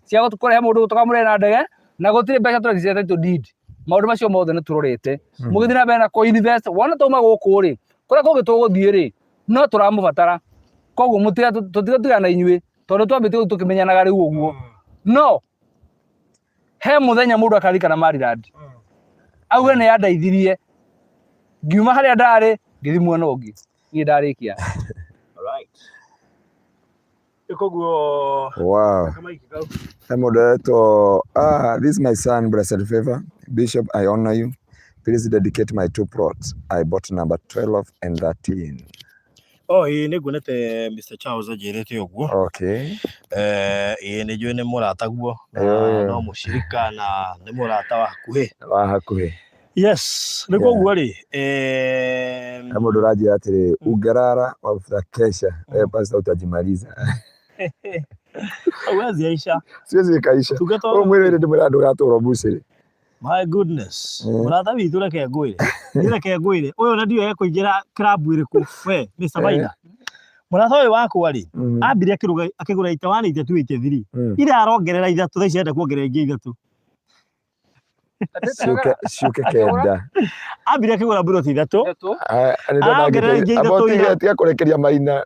cia gũkũrehe mũndũ tũkamũrehe na ndege na gũtirĩ mbeca tũrĩhia title deed. Maũndũ macio mothe nĩ tũrorete. Mũgĩthiĩ na mbere na co-invest wona tũma gũkũ rĩ kũrĩa kũngĩ tũgũthiĩ rĩ no tũramũbatara. Koguo tũtiga na inyuĩ tondũ twambĩte tũkĩmenyanaga rĩu ũguo. No he mũthenya mũndũ akarikana Maryland auge nĩ yandeithirie ngiuma harĩa ndarĩ ngĩthiĩ mwena ũngĩ niĩ ndarĩkia.
Koguo
wow. This is my son Blessed Favor Bishop. I honor you. Please dedicate my 2 plots. I bought number 12 and 13.
Nĩ nguonete Mr. Charles ajĩrĩte ũguo.
Okay.
Nĩ njũĩ nĩ mũrata guo no mũcirika na nĩ mũrata wa hakuhĩ. Yes, nĩ koguo rĩ
mũndũ ũranjĩra atĩrĩ ungerara wabuta kesha pastor utajimaliza.
Huwezi Aisha.
Siwezi kaisha. Mwĩrĩ ndĩmwĩra ndũgatũrwo bucĩrĩ.
My goodness. Mũrata witũ reke ngwĩre. Ũyũ na ndiyo ekũingĩra club ĩrĩkũ we Mr. Maina. Mũrata ũyũ wakwa rĩ ambire akĩgũra ita 183 ira arongerera ithatũ thaa ici enda kuongerera ingĩ ithatũ.
Ciũke kenda.
Ambire akĩgũra buroti ithatũ.
Aongerera ingĩ ithatũ ira. Tiga kũrekeria Maina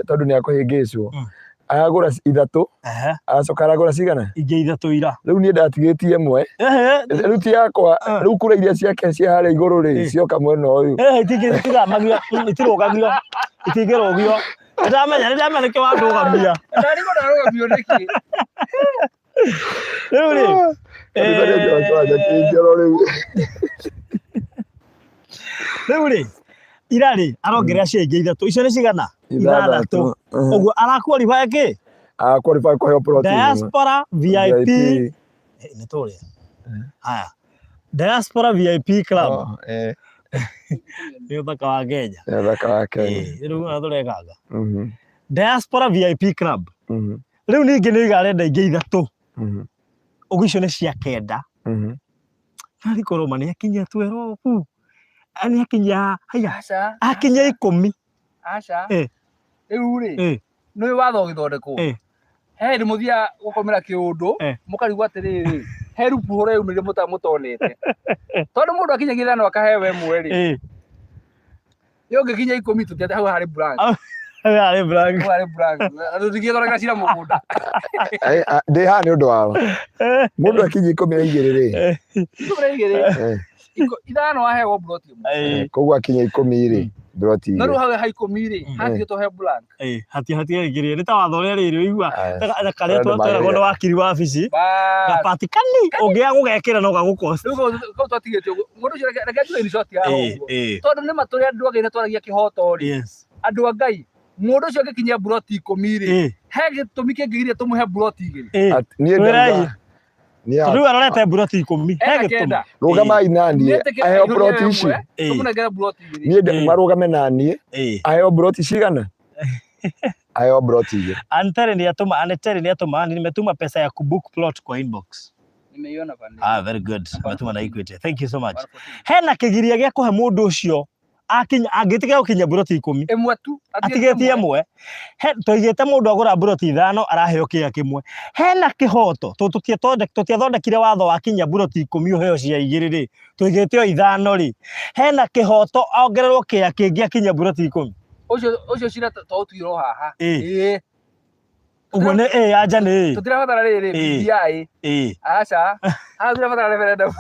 tondũ nĩ akũhĩngĩcwo. Agũra ithatũ acoka aragũra cigana
ingĩ ithatũ ira.
Rĩu niĩ ndatigĩtie ĩmwe rĩu ti yakwa rĩu kũrĩa iria ciake cia harĩa igũrũ rĩ cioka mwena ũyũ
itigamagia itirũgagio itingĩrũgio. Ndamenya nĩkĩo wandũgamia. Rĩu rĩ ira rĩ arongerera cia ingĩ ithatũ icio nĩ cigana 6. Ũguo araqualify kĩ?
Qualify kwa plot
Diaspora VIP nĩ tũrĩa. Haya Diaspora VIP Club. Nĩ ũthaka wa Kenya. Rĩu tũrekaga Diaspora VIP Club. Rĩu ningĩ nĩ igarenda ingĩ ithatũ. Ũguo icio nĩ cia 9. Hariko Roma nĩ akinyia 12. Ani akinya haya akinya 10.
Aca rĩu rĩ nĩ watho gĩthondekwo he rĩ mũthia gũkomera kĩũndũ mũkarigwo atĩrĩrĩ he rupu hũra yumĩrire mũtonete tondũ mũndũ akinya gĩthano akaheo ĩmwe rĩ yo ngĩkinya 10 tũtiate hau harĩ blank.
Harĩ blank.
Tũtigĩthondeka cira mũgũnda.
Ndĩ haha nĩ ũndũ wao. Mũndũ akinya 12 rĩ. Ithano waheo buroti ĩmwe. Koguo akinya 10 rĩ buroti.
Na rĩu hau ha 10 rĩ hatirĩ tũhe blank.
Hatirĩ ingĩrĩ nĩ ta watho ũrĩa rĩrĩ ũigua karĩa tweragwo nĩ wakiri wa wabici gapatikani ũngĩaga gũgekĩra no gagũkosta.
Rĩu twatigĩte ũguo mũndũ ũcio reke njuge ni short ya ũguo tondũ nĩ matũrĩa andũ agĩ twaragia kĩhoto rĩ andũ a Ngai mũndũ ũcio angĩkinyia buroti 10 rĩ he gĩtũmi kĩngĩgiria tũmũhe buroti igĩrĩ.
Rĩu arorete buroti 10 he gĩtũmi.
Rũgamai naniĩ aheo buroti ici.
Tũmũnengere buroti igĩrĩ.
Niĩ marũgame naniĩ aheo buroti cigana. Aheo buroti igĩrĩ.
Antere nĩ atũma nimetuma pesa ya kubook plot kwa inbox.
Nimeiona pande.
Very good. Ametuma na Equity. Thank you so much. Hena kigiria gya kuhe mundu ucio angitiga gukinya buroti 10.
Emwe tu.
Atigetie emwe. Toigete mundu agura buroti 5 araheo kia kimwe. Hena kihoto. Tutiathondekire watho wakinya buroti 10 uheo cia igiri ri. Toigete o 5 ri. Hena kihoto ongererwo kia kingi akinya buroti 10.
Ucio cira to tuiro haha.
Uguo ni anja ni.
Tutirabatara riri BBI. Aca. Tutirabatara referendum.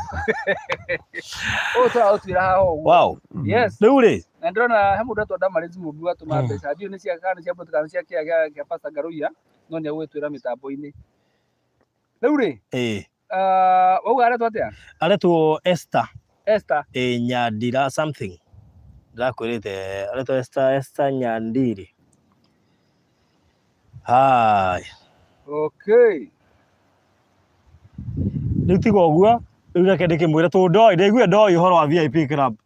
Twira haha uguo.
Wow.
Yes.
Riu ri.
Na ndona he mundu atwanda marezi mundu atuma mbeca. Ndio ni cia kana cia botu kana cia kia Pst Ngaruiya. No ni agwitwira mitambo-ini. Riu ri. Wauga aretwo atia?
Aretwo Esther.
Esther.
Nyandira something. Ndakwirite aretwo Esther Nyandiri. Hai.
Okay.
Riu tiga uguo, riu reke ndikimwire tu ndaigua ndoi uhoro wa VIP club.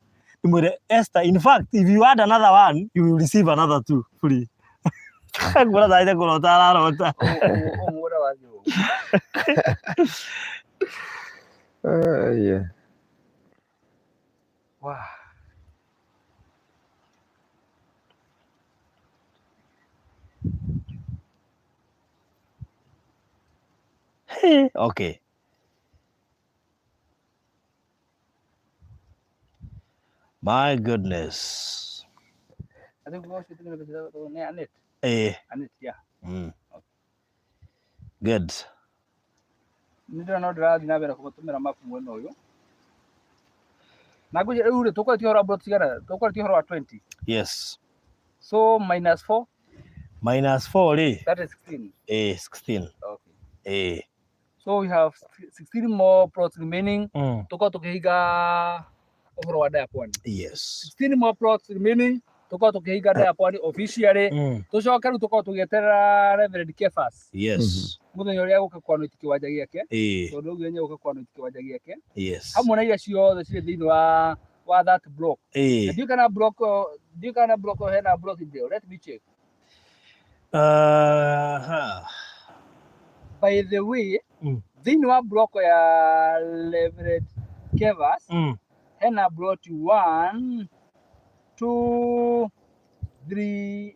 Ndimwire Esther, in fact, if you add another one, you will receive another 2 free. Ngora daite kurota ararota.
Ngora wajo.
Yeah.
Wow.
Okay. My goodness.
I think we should think about Annette. Annette, yeah.
Okay. Good.
Nindira no ndirathi na mbere kumutumira mapu mwena uyu. Na nguje uri tukwati horo about tigara, tukwati horo wa 20.
Yes.
So minus 4.
Minus 4 ri.
That is 16.
16.
Okay. So we have 16 more plots remaining. Tukwa tukihiga uhoro wa Diapond.
Yes.
16 more plots remaining. Tukwa tukihiga Diapond officially. Tucoka riu tukwa tugeterera Reverend Kefas.
Yes.
Muthenya uria guka kwano ikiwanja giake. Tondu uguo nyenye guka kwano ikiwanja giake.
Yes.
Hamwe na iria ciothe ciri thiini wa that block. Do you kana block hena block there? Let me check. By the way, thiini wa block ya Reverend Kevas hena block 1 2 3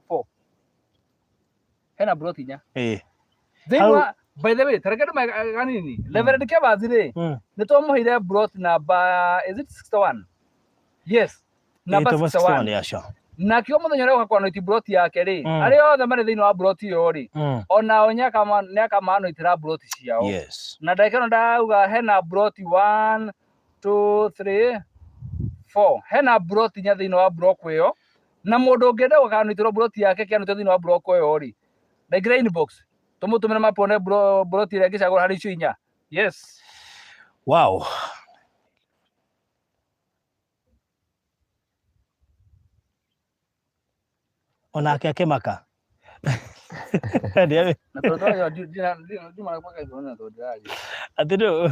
4 hena block inya. Thiini wa by the way, tarekera kanini Reverend Kevas ri ni twamuheire block number, is it 61? Yes, number 61.
Yeah, sure.
Na kio muthenya uria ugakorwo no block yake ri ari othe mari thiini wa block iyo ri ona onyaka mano itira block ciao.
Yes.
Na ndakeno ndauga hena block 1 2 3 4 hena block nya thiini wa block iyo na mundu ungenda gukano itira block yake kiano thiini wa block iyo ri ndaikira inbox tumutumire mapone block ile gicagura hari icio inya. Yes.
Wow. Onake akimaka. Ndiye.
Na toto yo ndima kwa kazo na toto aje.
Atindo.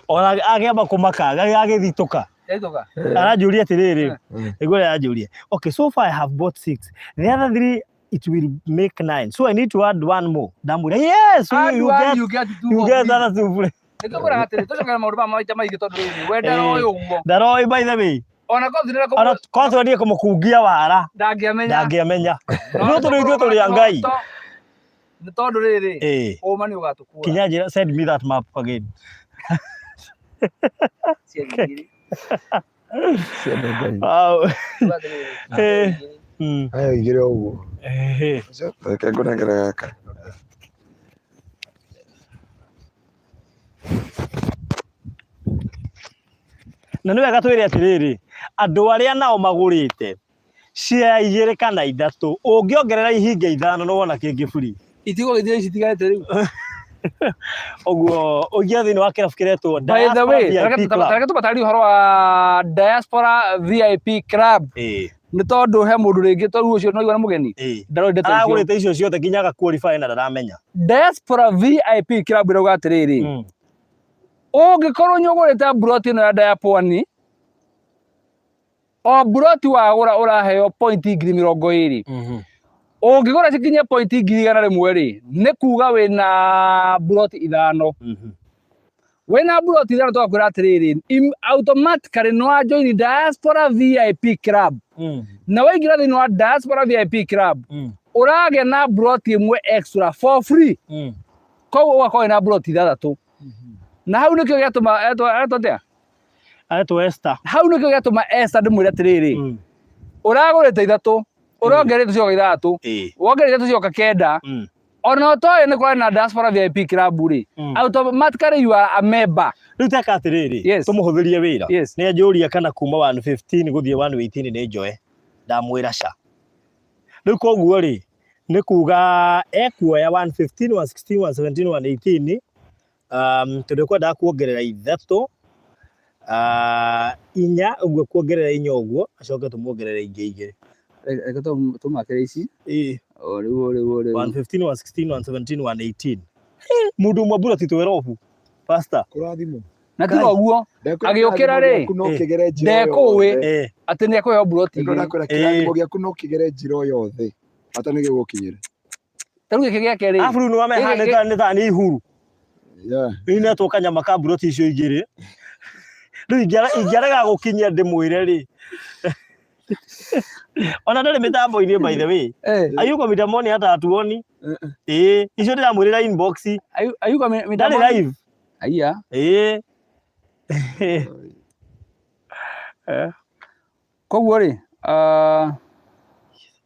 Ona ageba kumaka, agithituka.
Yaitoka.
Arajuria atiriri. Igore arajuria. Okay, so far I have bought 6. The other 3 it will make 9. So I need to add 1 more. Dambura. Yes, you get that two.
Nikagora hatire tocoka maundu ma maita maigi tondu riri wenda royo uguo.
Daroi by the way.
Ona konthira ko
Ona konthira kumukungia wara. Ndangiamenya. No turi angai.
Ni tondu riri. Uma ni ugatukura.
Kinyajira send me that map again. Wow.
Ayo igire uguo. Reke ngorengere gaka.
Na nĩ wega twĩre atĩrĩrĩ andũ arĩa nao magũrĩte cia 2 kana 3 ũngĩongerera ihinga 5 no wona kĩngĩ free
itigo githire citigarĩte rĩu
ũguo ũgia thĩinĩ wa kĩrabu kĩretwo
by the way tareke tũbatari ũhoro wa Diaspora VIP Club nĩ tondu he mũndũ rĩngĩ tondũ ũcio no igana mũgeni ndarorete icio
agũrĩte icio ciothe nginya ga-qualify na ndaramenya
Diaspora VIP Club ĩrauga atĩrĩrĩ ũngĩkorwo nyũgũrĩte broti ĩno ya Diapond o broti wagũra ũraheo point 20,000 Ũngĩgũra cikinye point 100,000 rĩ nĩ kuga wĩna plot 5 wĩna plot 5 twakwĩra atĩrĩrĩ automatically no join diaspora VIP club na waingĩra thĩinĩ wa diaspora VIP club ũragĩa na plot ĩmwe extra for free koguo ũgakorwo na plot 6 na hau nĩkĩo gĩatũma etwo Esther hau nĩkĩo gĩatũma Esther ndĩmwĩre atĩrĩrĩ ũragũrĩte 3 ũrongerete cioka 3 wongerete cioka 9 ona toĩ nĩ kũrĩ na diaspora VIP club rĩ automatically you are a member
rĩu teka atĩrĩrĩ tũmũhũthĩrie wĩra nĩ anjũria kana kuma 115 gũthiĩ 118 nĩ njoe ndamwĩra ca rĩu koguo rĩ nĩ kuga ekuoya 115 116 117 118 tondũ kwendaga kuongerera 3 inya ũguo kuongerera 4 ũguo acoke tũmuongerere ingĩ 2
reke tũmakĩre ici
rĩu 115 116 117 118 mũndũ ũmwe bura titwĩra obu pastor
kũrathimwo
na tiga ũguo agĩũkĩra rĩ ndekũĩ atĩ nĩ ekũheo buroti
ndĩrakwĩra kĩrathimo gĩaku no kĩgere njĩra yothe ata nĩ gĩgũkinyĩra
tarĩu gĩkĩ gĩake rĩ
afuru no amehana nĩ ihuru ine toka nyama ka buroti icio igĩrĩ rĩu ingĩarega gũkinyia ndĩmwĩre rĩ ona ndarĩ mĩtambo-inĩ by the way ayuko mitamoni hata atuoni icio ndĩramwĩrĩra inbox
ayuko mitambo
live
aya koguo rĩ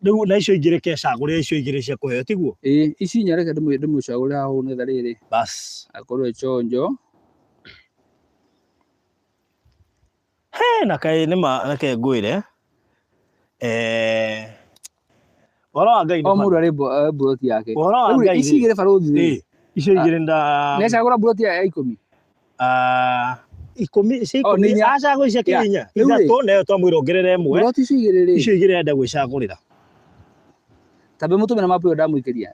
rĩu na icio igĩrĩ kecagũrĩra icio igĩrĩ cia kũheo tiguo
ici nyareke ndĩmũcagũrĩra hau nĩ tha rĩrĩ
bas
akorwo chonjo
na kaĩ nĩma reke ngwĩre wala wa Ngai
mũndũ arĩ buroti yake ici igĩrĩ barũthi
icio igĩrĩ
nĩ acagũra buroti ya 10
10 cia 10 acagũra cia Kenya ithatũ nayo twamwĩra ongerere ĩmwe
buroti icio igĩrĩ rĩ
icio igĩrĩ enda gwĩcagũrĩra
tabe mũtũme na mapu ndamũikĩria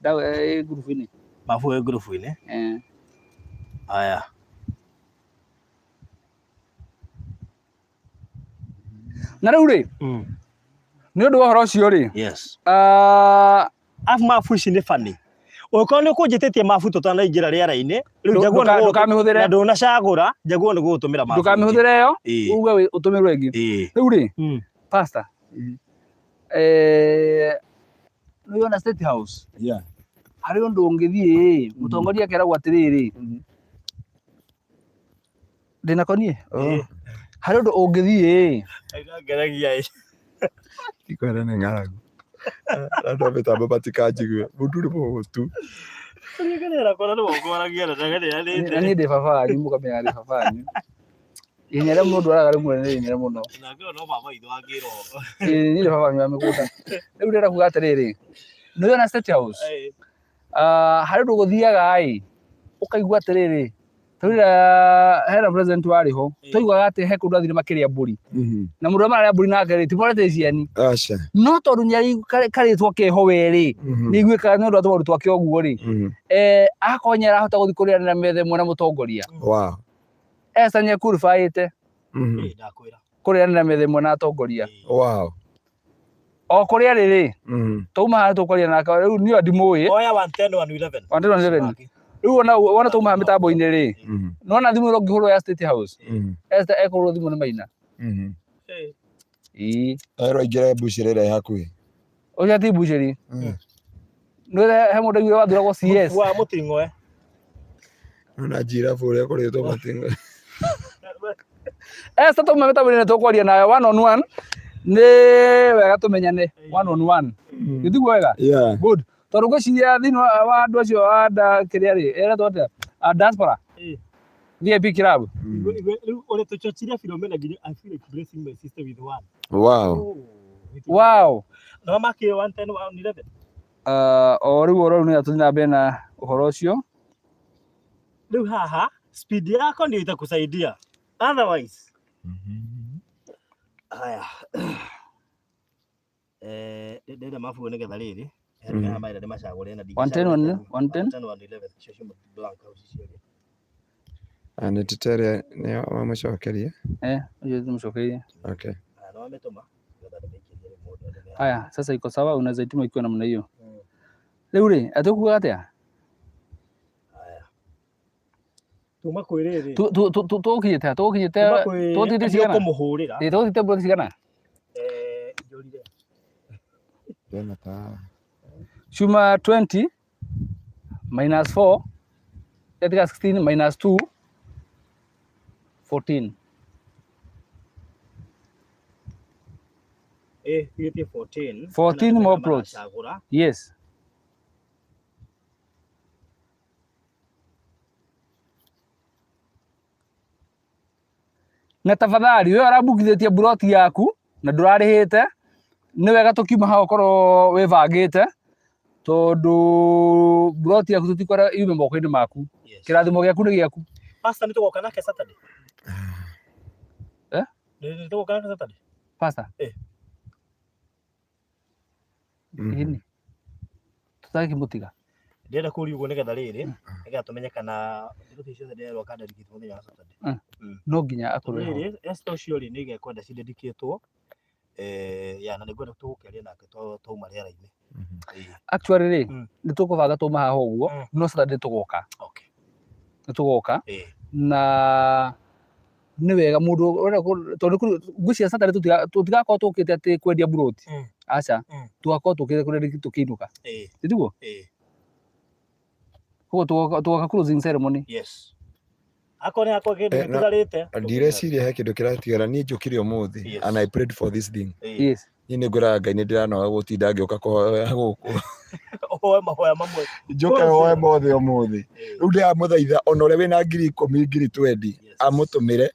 group-inĩ
mapu group-inĩ aya
na rĩu rĩ nĩ ũndũ wa ũhoro ũcio rĩ
afu mabu ici nĩ funny ũkorwo nĩ ũkũnjĩtĩtie mabu tũtanaingĩra rĩera-inĩ rĩu
ndũkamĩhũthĩre
na ndũnacagũra njaguo nĩ gũtũmĩra mabu
ndũkamĩhũthĩre ĩyo uge ũtũmĩrwo ĩngĩ rĩu rĩ pastor nĩ ona State House harĩ ũndũ ũngĩthiĩ mũtongoria akeragwo atĩrĩrĩ ndĩnakonie harĩ ũndũ ũngĩthiĩ
ngeragia
ikwenda nĩ ng'aragu andũ a mĩtambo matikanjigue mũndũ nĩ mũhũtu
na niĩ ndĩ baba wanyu mũkamenya ndĩ baba wanyu ihenya rĩa mũndũ araga rĩmwe nĩ ihenya mũno niĩ ndĩ baba wanyu wa mĩgũnda rĩu ndĩrenda kuga atĩrĩrĩ nĩ ona State House harĩ ũndũ gũthiaga ũkaigua atĩrĩrĩ tũrĩa hena president warĩ ho tũiguaga atĩ he kũndũ athire makĩrĩa mbũri na mũndũ mararĩa mbũri nake rĩ ti politician no tondũ nĩ karĩtwo keho werĩ nĩ iguĩkaga nĩ ũndũ wa tũmaũndũ twake ũguo rĩ agakorwo nĩ arahota gũthiĩ kũrĩanĩra metha ĩmwe na mũtongoria Esther nĩ qualifyĩte kũrĩanĩra metha ĩmwe na atongoria o kũrĩa rĩrĩ tũma haha tũkwaria nake rĩu niĩ ndimũĩ
oya 110 111
rĩu wona tũma mĩtambo-inĩ rĩ nona thimũ ĩno ngĩhũrwo ya State House Esther ekũhũrwo thimũ nĩ Maina
erwo aingĩre mbucĩrĩ ĩrĩa ĩ hakuhĩ
ũcio ti mbucĩri nĩ he mũndũ aiguire wathuragwo CS
wa mũting'oe
ona njirabu ũrĩa kũrĩtwo mũting'oe
Esther tũma mĩtambo-inĩ tũkwaria nayo 1-on-1 nĩ wega tũmenyane 1-on-1 gĩtiguo wega good tondũ ngwĩciria thĩinĩ wa andũ acio a kĩrĩa rĩ eretwo atĩa diaspora VIP club
rĩu ũrĩa tũchochire Philomena nginya I feel like blessing my sister with one
wow
no makire 110 111
o rĩu ũrĩa nĩ atũthiĩ na mbere na ũhoro ũcio
rĩu haha speed yako ndio itakusaidia otherwise haya ndĩrenda mabu nĩgetha rĩrĩ maĩra nĩ macagũre na
110
nĩ tũtere nĩ wamũcokeria
hiyo tumshokerie
okay
haya sasa iko sawa unaweza ituma ikiwa namna hiyo Riu ri atukuga atia
tuma kwä rä rä
tukinyite tutite cigana
kumuhurira
tutite broti cigana
njorire
Tena ta
cuma 20 minus 4 etika 16 minus 2 14
tigätie 14
more plots. Yes. Na tafadhali wewe arabukithĩtie buroti yaku na ndũrarĩhĩte nĩ wega tũkiuma hau korwo wĩbangĩte tondũ buroti yaku tũtikwara yume moko-inĩ maku. Kĩrathimo gĩaku nĩ gĩaku.
Pastor nĩ tũgoka nake Saturday. Nĩ tũgoka nake Saturday.
Pastor? Ini tutaki mutiga
ndenda kuri uguo nigetha riri nigetha tumenye kana thikũ ciothe ndirerwo kana ndikitwo mũthenya wa Saturday
no nginya akorwo
riri esto cio ri ni gekwenda cindikitwo ya na nĩngwenda tũgũkeria nake twauma rĩera-inĩ
actually ri nĩ tũkũbanga tũma haha ũguo no Saturday tũgoka. Okay, nĩ tũgoka na nĩ wega mũndũ tondũ ngwĩciria Saturday tũtigakorwo tũkĩte atĩ kwendia buroti aca tugakorwo tũkĩte kũrĩa tũkĩinũka tiguo koguo tũgoka closing ceremony.
Yes, akone akwa kĩndũ gĩtigarĩte
ndireciria he kĩndũ kĩratigara niĩ njũkire ũmũthĩ and I prayed for this thing.
Yes,
niĩ nĩ ngũraga Ngai nĩ ndĩranoga gũtinda ngĩũka kũhoya gũkũ
oe mahoya mamwe
njoke hoye mothe ũmũthĩ rĩu ndĩramũthaitha ona ũrĩa wĩna 10,000 20 amũtũmĩre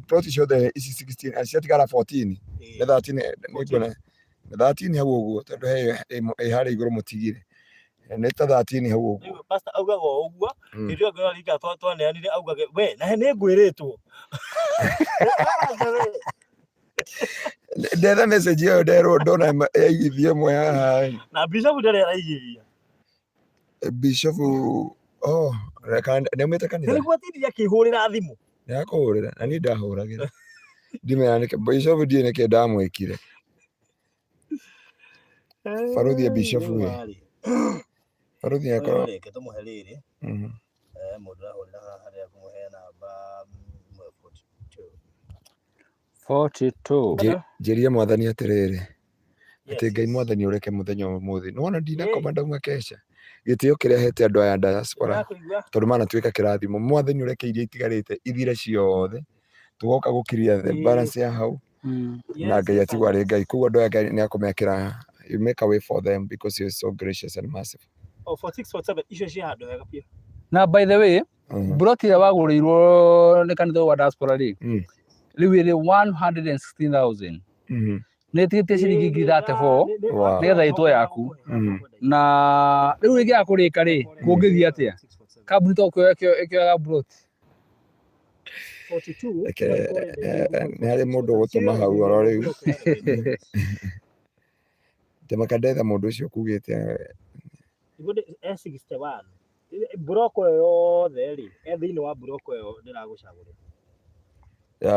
ploti ciothe ici 16 ciatigara 14 na 13 nĩngwona 13 hau ũguo tondũ he harĩa igũrũ mũtigire nĩ ta 13 hau ũguo.
Pastor augaga ũguo hĩndĩ ĩyo ngĩrika twaneanire augage we nahe nĩ ngwĩrĩtwo
ndetha message ĩyo nderwo ndona yaigithia ĩmwe haha
na bishop ndarĩ araigithia
bishop nĩaumĩte kanitha
nĩguo atindirie akĩhũrĩra thimũ
nĩakũhũrĩra na niĩ ndahũragĩra ndimenya nĩkĩ bishop ndiĩ nĩkĩ ndamwĩkire baruthi ya bishop we baruthi yakorwo
reke tũmũhe rĩrĩ mũndũ arahũrĩra haha harĩa kũmũhe namba
42
njĩria mwathani atĩrĩrĩ atĩ Ngai mwathani ũreke mũthenya ũmũthĩ nĩwona ndinakoma ndauma kesha gĩtĩo kĩrĩa hete andũ aya diaspora tondũ manatuĩka kĩrathimo mwathani ũreke iria itigarĩte ithire ciothe tũgoka gũkiria the balance ya hau na Ngai atigwo arĩ Ngai koguo andũ aya Ngai nĩakũmekĩra you make a way for them because you are so gracious and merciful.
4647 icio cia handũ hega biũ
na by the way buroti ĩrĩa wagũrĩirwo nĩ kanitha wa diaspora rĩ rĩu ĩrĩ 116,000 nĩ ĩtigĩtie ciringi ngiri 34 nĩgetha ĩtwo yaku na rĩu ĩngĩaga kũrĩka rĩ kũngĩthiĩ atĩa kambuni to ĩkĩoyaga buroti
42
nĩ harĩ mũndũ ũgũtũma hau oro rĩu temakandetha mũndũ ũcio kugĩte
S61 buroko yothe rĩ thĩinĩ wa buroko ĩyo ndĩragũcagũrĩra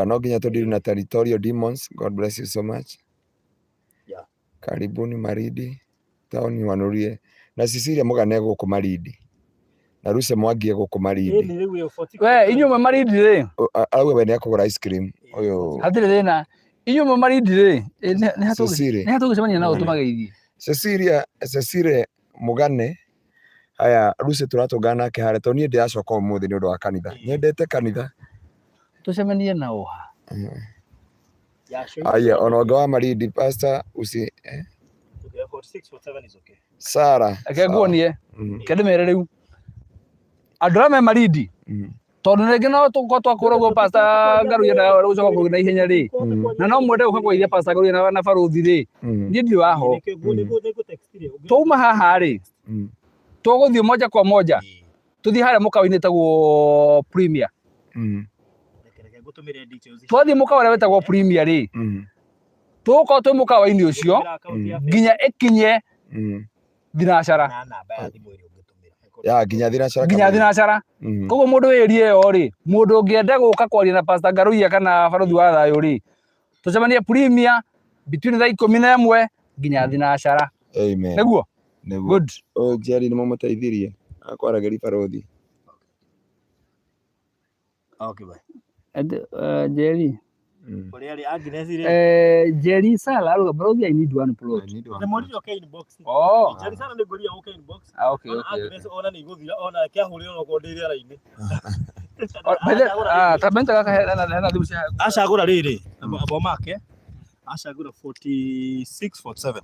no nginya tũndiri na territorial demons. God bless you so much. Karibuni Malindi taoni wanurie na Cecilia Mugane gũkũ Malindi na Ruce Mwangi gũkũ Malindi
we inyuĩ Malindi rĩ
auga we nĩakũgũra ice cream ũyũ
hatirĩ thĩna inyuĩ Malindi rĩ nĩ hatũgĩcemania nao tũmageithie
Cecilia Mugane aya Ruce tũratũngana nake harĩa tondũ niĩ ndĩracoka ũmũthĩ nĩ ũndũ wa kanitha nyendete kanitha
tucemanie nao ha
aya ona ũngĩ wa Malindi pastor usi
4647 is okay
Sara
akenguonie kendĩmere rĩu andũ arĩa me Malindi tondũ rĩngĩ no tũkorwo twakũra ũguo Pst Ngaruiya gũcoka kũgĩa na ihenya rĩ na no mwende gũka kũgeithia Pst Ngaruiya na baruthi rĩ niĩ ndirĩ waho twauma haha rĩ tũgũthiĩ moja kwa moja tũthiĩ harĩa mũkawa-inĩ tagwo Premier twathiĩ mũkawa ũrĩa wĩtagwo Premier rĩ tũgũkorwo twĩ mũkawa-inĩ ũcio nginya ĩkinye thinacara
nginya
thinacara koguo mũndũ wĩ area ĩyo rĩ mũndũ ũngĩenda gũka kwaria na Pst Ngaruiya kana baruthi wa thayũ rĩ tũcemanie Premier between thaa 11 nginya thinacara
amen
nĩguo Good.
Jerry nĩ mũmũteithirie akwarageria barothi.
Okay bye.
Jerry. Jerry Sala aruga barothi I need one plot.
The money okay in box.
Oh.
Jerry Sala nĩ ngoria okay in box.
Okay.
Ona nĩ iguthira ona kia hurira no konderia raini.
Tabenta kaka hena thimu cia.
Acagura riri abo make. Acagura 4647.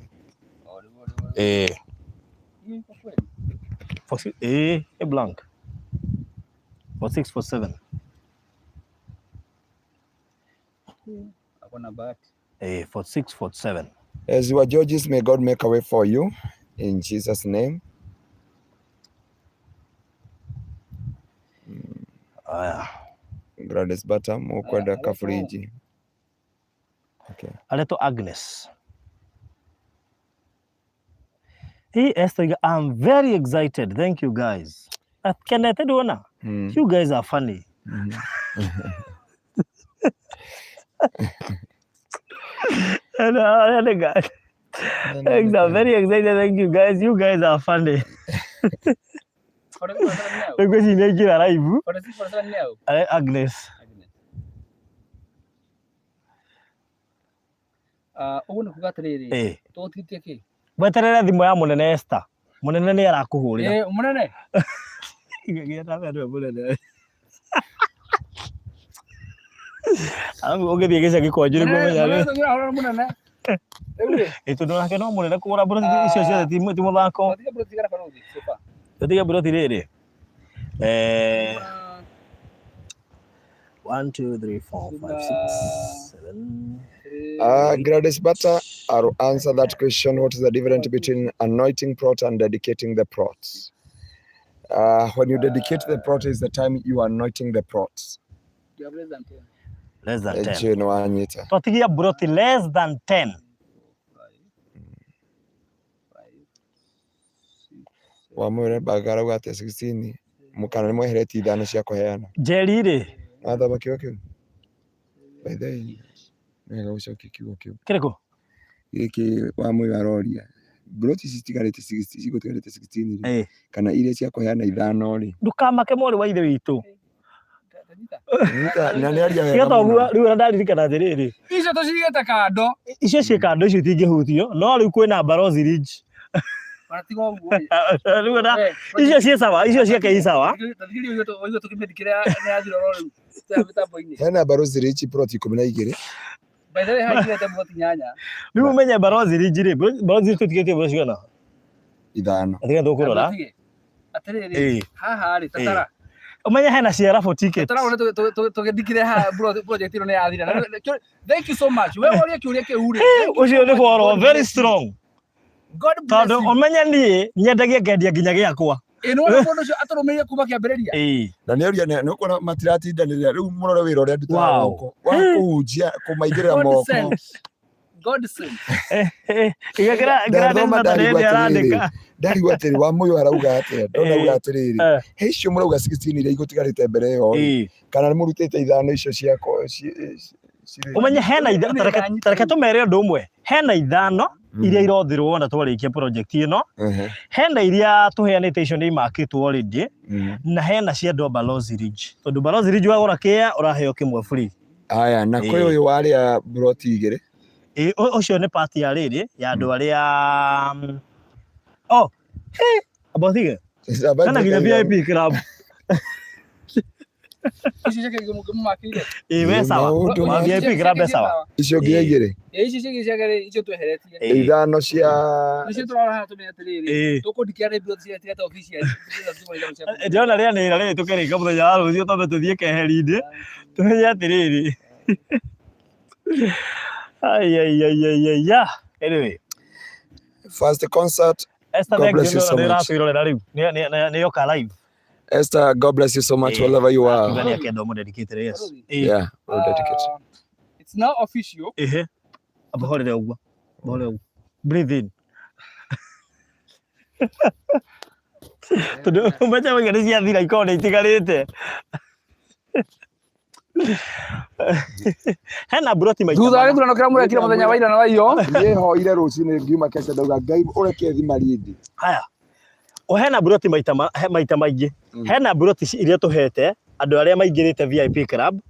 A blank. 4647.
Akona bahati.
4647.
As you are judges, may God make a way for you in Jesus' name. Gladys Bata mukwenda kafuriji. Okay.
Aleto Agnes. Hey Esther, I'm very excited. Thank you guys. Can I tell you now? You guys are funny. And guys, I'm very excited. Thank you guys. You guys are funny. Because you make it arrive. Agnes.
Ugu kugatiriri. Tutitie ki?
Weterera thimu ya munene Esther. Munene ni arakuhurira.
Munene.
Ngigira wewe munene. Oge thiege cia gikwanjuri kumenya ri.
Munene.
Itu nake no munene kugura buroti icio cia ti muthako. Tiga buroti riri. 1 2 3 4 5 6 7.
Gladys Bata, I'll answer that question. What is the difference between anointing plot and dedicating the plots? When you dedicate the plot is the time you are anointing the plots.
You have
less than 10.
Twatigia
buroti less than 10.
Wamwire bagara gwa 16 mukana ni mwehereti ithano cia kuheana.
Jerry ri.
Athaba kiyo kiyo. By the way. Nega ucoki kiyo kiyo.
Kiriko.
Giki wamwire aroria. Buroti citigarite 60 cigutigarite 16 ri. Kana ile cia kuheana ithano ri.
Ndukamake mori wa ithe witu.
Na nĩ aria wega.
Gĩtogua rĩu ndaririkana atĩrĩrĩ.
Icio tũcigĩte kando.
Icio ciĩ kando icio itingĩhutio no rĩu kwĩna Barozi Ridge.
Maratiga ũguo.
Rĩu na icio ciĩ sawa, icio ciake i sawa.
Oigo tũkĩmĩndĩkĩra nĩ yathira roro rĩu mĩtambo-inĩ.
Hena Barozi Ridge plot 12.
By the way haigĩte plot 8.
Rĩu ũmenye Barozi Ridge rĩ, Barozi Ridge tũtigĩtie mbura cigana?
Ithano.
Atiga tũkũrora.
Atĩrĩrĩ haha rĩ tatara.
Umenya hena ciara for tickets.
Tatara tũgĩthikire ha project ĩno nĩ yathira. Thank you so much. Wewe ũrĩa kĩũria kĩu rĩ.
Ũcio nĩ boro very strong.
God bless you.
Tondũ umenya niĩ nyendagia ngendia nginya gĩakwa.
Ĩno nĩ mũndũ ũcio atũrũmĩrĩire kuma kĩambĩrĩria.
Na nĩ ũria nĩ ũkona matiratindanĩrĩra rĩu mũrore wĩra ũrĩa ndutaga moko wa kũhunjia kũmaigĩrĩra moko.
God sent.
Ndarigwo atĩrĩ wa mũyũ arauga atĩa ndonauga atĩrĩrĩ he icio mũrauga 16 iria igũtigarĩte mbere ĩyo kana nĩ mũrutĩte ithano icio ciako.
Ũmenye hena ithano tareke tũmere ũndũ ũmwe hena ithano iria irothirwo na twarĩkia project ĩno hena iria tũheanĩte icio nĩ imakĩtwo already na hena cia andũ a Barozi Ridge tondũ Barozi Ridge wagũra kĩa ũraheo kĩmwe free.
Aya na kwĩ ũyũ warĩa buroti igĩrĩ.
Ũcio nĩ part ya rĩrĩ ya andũ arĩa abothige kana nginya VIP club.
Icio ciake mũmakĩire.
We sawa VIP club sawa.
Icio nginya igĩrĩ.
Icio ciake icio tweheretie.
Ithano cia.
Icio tũrora haha tũmenya atĩrĩrĩ tũkũndikia nĩ buroti cia tiga ta official.
Ndĩrona rĩanĩrĩra rĩrĩ tũkĩrĩka mũthenya wa rũciũ tondũ tũthiĩ keheri-inĩ tũmenye atĩrĩrĩ. Anyway.
First concert.
Esther, God bless you so much.
Esther, God bless you so much wherever you are. Yeah, we'll dedicate.
It's now official.
Breathe in. Tudo, macam mana dia itigarite. Hena broti maita
thutha wa githurano kiria murekire muthenya wa ira na wa iyo
nie hoire rucini ngiuma kesha ndauga Ngai ureke thi Malindi.
Haya, o hena broti maita maingĩ. Hena broti iria tuhete andũ arĩa maingĩrĩte VIP club.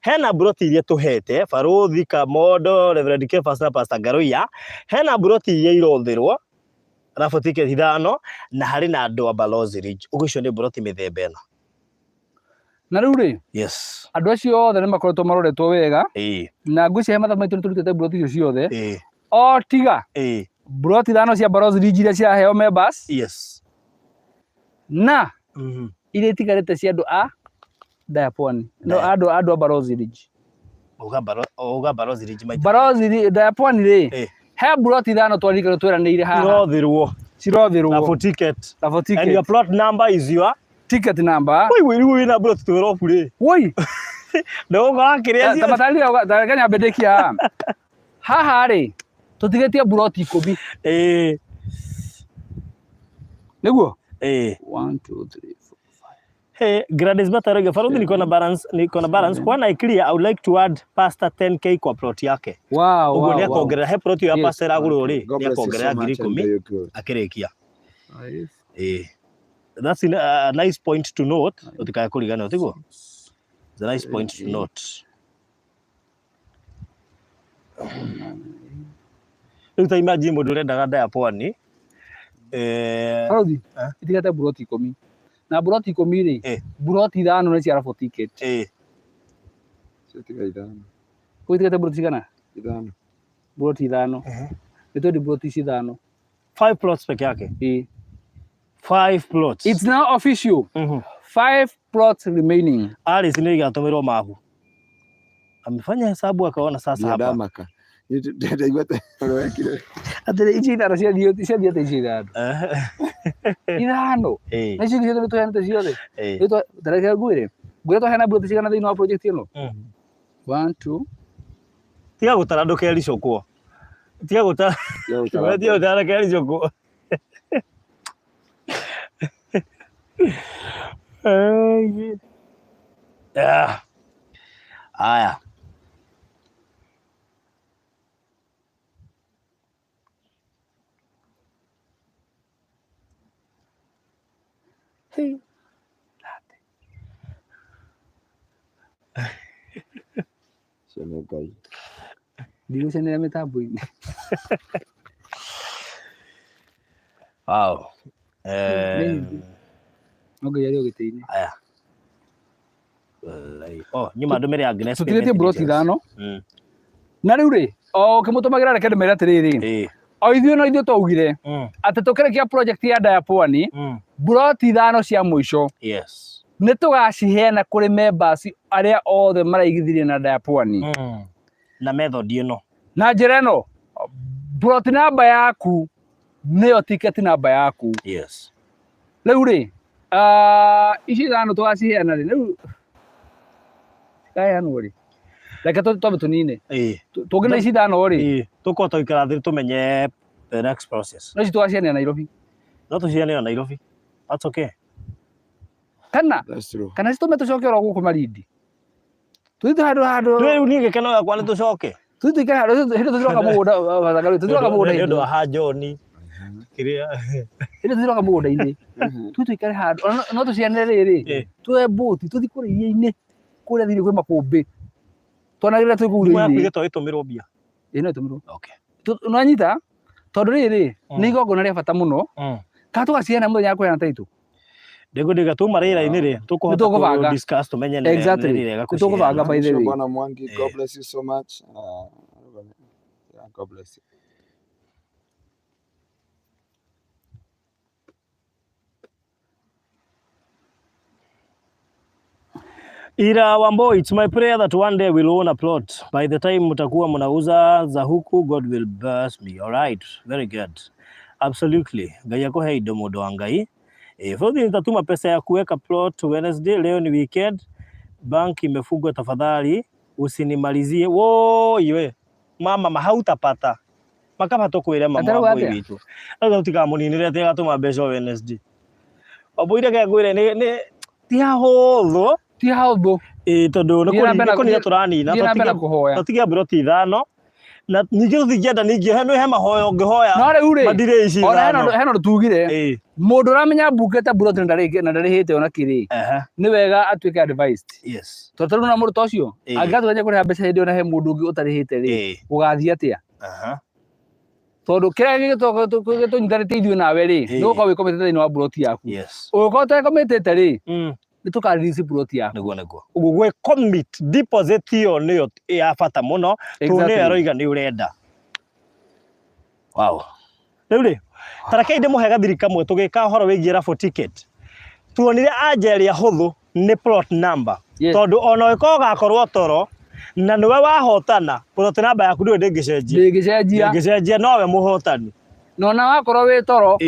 Hena broti iria tuhete Barothi Kamondo, Reverend K Pst Ngaruiya. Hena broti iria irothirwo rabu ticket 5 na harĩ na andũ a Balozi Ridge. Ũguo icio nĩ broti mĩthemba ĩno.
Na rĩu rĩ,
yes,
andũ acio othe nĩ makoretwo maroretwo wega na ngwĩciria mathaa maitũ nĩ tũrutĩte broti icio ciothe o tiga broti 5 cia Balozi Ridge iria ciaheo members.
Yes.
Na iria itigarĩte cia andũ a Diaponi. No andũ a Balozi Ridge.
Uga Balozi Ridge maita.
Balozi Diaponi rĩ. He broti 5 twarikana tweranĩire haha. Cirothirwo.
Rabu ticket. And your plot number is your
ticket number.
Woi na broti twerofu rĩ.
Woi.
Ndio ngakĩrĩa.
Tamatari Kenya bendekia. Haha rĩ. Tutigetie broti 10. Niguo? 1 2 3 4 5.
Hey, Gladys Batarege, Faruthi niko na balance. Kwa na clear, I would like to add pasta 10k kwa plot yake.
Wow.
Ugo ni akongerera he plot ya pasta raguru ri, ni akongerera 10,000 akirekia. That's a nice point to note. Utikaya kuligana utiguo. It's a nice point to note. Uta imagine mundu rendaga Diaponi.
Faruthi, itigate broti 10. Na broti 10 ri, broti 5 nĩ cia rabu ticket.
Tiga 5.
Kuitigate broti cigana?
5.
Broti 5. Nĩ broti 5.
5 plots peke yake. 5 plots.
It's now official. 5 plots remaining.
Alice nĩ igatumirwo mabu. Amefanya hesabu akaona sasa hapa.
Ndamaka. Ndaigwate urwekire.
Atire ici ithano ciathiĩte ici ithano. Ithano. Na ici ciothe nĩtũheanĩte ciothe. Ndareke ngwĩre. Ngwĩre tũheana broti cigana thĩinĩ wa project ĩno. 1 2.
Tiga gũtara ndũkericũkwo. Tiga gũtara. Tiga gũtara kericũkwo. Aya.
Sema Ngai.
Ndio sene mitambo-inĩ.
Wow.
Ngai arĩ ũgĩtĩ-inĩ.
Aya. Nyuma ndũmĩrĩra Agnes.
Tũtigĩtie broti 5. Na rĩu rĩ, ũkĩmũtũmagĩra reke ndũmĩre atĩrĩrĩ. O ithuĩ twaugire atĩ tũkĩrĩkia project ya Diaponi, broti 5 cia mũico.
Yes.
Nĩ tũgaciheana kũrĩ members arĩa othe maraigithirie na Diaponi.
Na method ĩno. Na
njĩra ĩno, broti namba yaku nĩyo ticket namba yaku.
Yes.
Rĩu rĩ, ici 5 tũgaciheana rĩ, rĩu kaheanwo rĩ. Reke twambe tũnine. Tũngĩna ici 5 rĩ.
Tũkorwo tũikara thĩ tũmenye the next process.
No ici tũgaciheana Nairobi.
No tũciheane Nairobi. That's okay.
Kana citũme tũcoke oro gũkũ Malindi. Tũthiĩ handũ.
Rĩu niĩ gĩkeno gĩakwa nĩ tũcoke.
Tũthiĩ tũikare handũ hĩndĩ tũthiroka mũgũnda. Tũthiroka mũgũnda.
Nĩ ũndũ wa Hajoni. Kĩrĩa.
Hĩndĩ tũthiroka mũgũnda-inĩ. Tũthiĩ tũikare handũ. No tũciane rĩrĩ. Tuoe boti tũthiĩ kũrĩa iria-inĩ. Kũrĩa thĩinĩ kwĩ makũmbĩ. Twanagĩrĩra twĩ kũu rĩu-inĩ.
Mwaka ĩgetwo ĩtũmĩrwo mbia.
No ĩtũmĩrwo.
Okay.
Nĩwanyita tondũ rĩrĩ nĩ igongona rĩa bata mũno. Kana tũgaciheana mũthenya wa kũheana taitũ.
Ndĩgũdiga tuma rĩra-inĩ rĩ tũkũhota discuss tũmenye nĩ
rĩrĩa tũkũbanga by the way.
Bwana Mwangi, God bless you so much. God bless you.
Ira Wambo, it's my prayer that one day we'll own a plot. By the time mutakuwa mnauza za huku, God will bless me. All right, very good. Absolutely. Ngai akuhe indo mũndũ wa Ngai. Fadhili nitatuma pesa ya kuweka plot Wednesday, leo ni weekend. Bank imefungwa tafadhali, usinimalizie. Woiwe. Mama hautapata. Makaba tokwĩra mama wa boy witu. Ndio tikamuninire ati gatuma mbeca Wednesday. Oboire kagwire ni ti hahũthũ.
ti hauthu
tondu nikuria turanina tutigia broti 5 na ningi tuthigienda ningi he mahoya ungihoya
no riu ri
madire ici
heno tugire mundu uramenya mbungete broti na ndarihite ona kiri ni wega atuike advised
yes
tondu na mundu tocio angathunya kuriha mbeca hindi ona he mundu ungi utarihite ri ugathia atia tondu kiria gitunyithanite ithuĩ nawe ri ni ukorwo wikomete thiini wa broti yaku ukorwo utekometete ri ni tukarelease broti yaku
niguo gwe commit deposit iyo niyo ya bata muno tu ni aroiga ni urenda wow riu ri tareke inde muhega thiri kamwe tugika horo wigie raffle ticket tuonire ajeri ya huthu ni plot number tondu ona wiko gakorwo toro na niwe wahotana plot number yaku ndio ndingicenjia nowe muhotani
nona wakorwo wi toro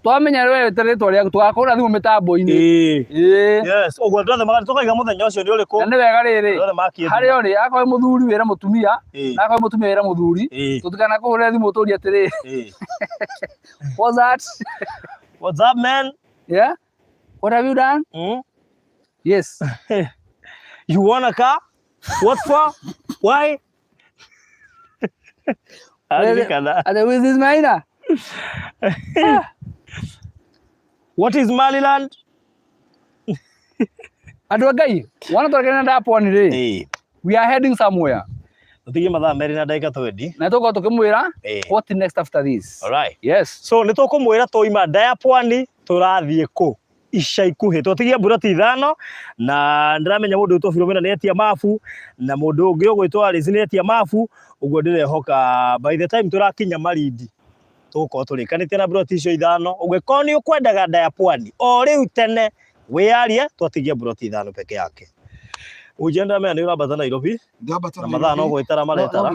twamenya wewe ritwa riaku tugakora thimu mitambo-ini
yes uguo ndothe magari tukaiga muthenya ucio ni uriku
na ni wega riri hari ori akorwo muthuri wira mutumia na akorwo mutumia wira muthuri tutikana kuhurira thimu turi atiri what's up man yeah what have you done yes
you want a car what for why
with this maina
what is Maliland
andu ngai wana twarekana ndaponi ri we are heading somewhere
tutige mathaa meri na ndagika 20
na tuko tukimwira what next after this
all right
yes
so ni tukumwira toima ndayapwani turathie ku ica ikuhi twatigia broti 5 na ndiramenya mundu witwo Philomena ni etia mafu na mundu ungi ugwitwo Alice ni etia mafu uguo ndirehoka by the time turakinya Malindi tuko turikanite na broti icio 5 ugwiko ni ukwendaga ndayapwani o riu tene wiarie twatigia broti 5 peke yake ujenda mena ni urabata Nairobi na mathaa no gwitara maretara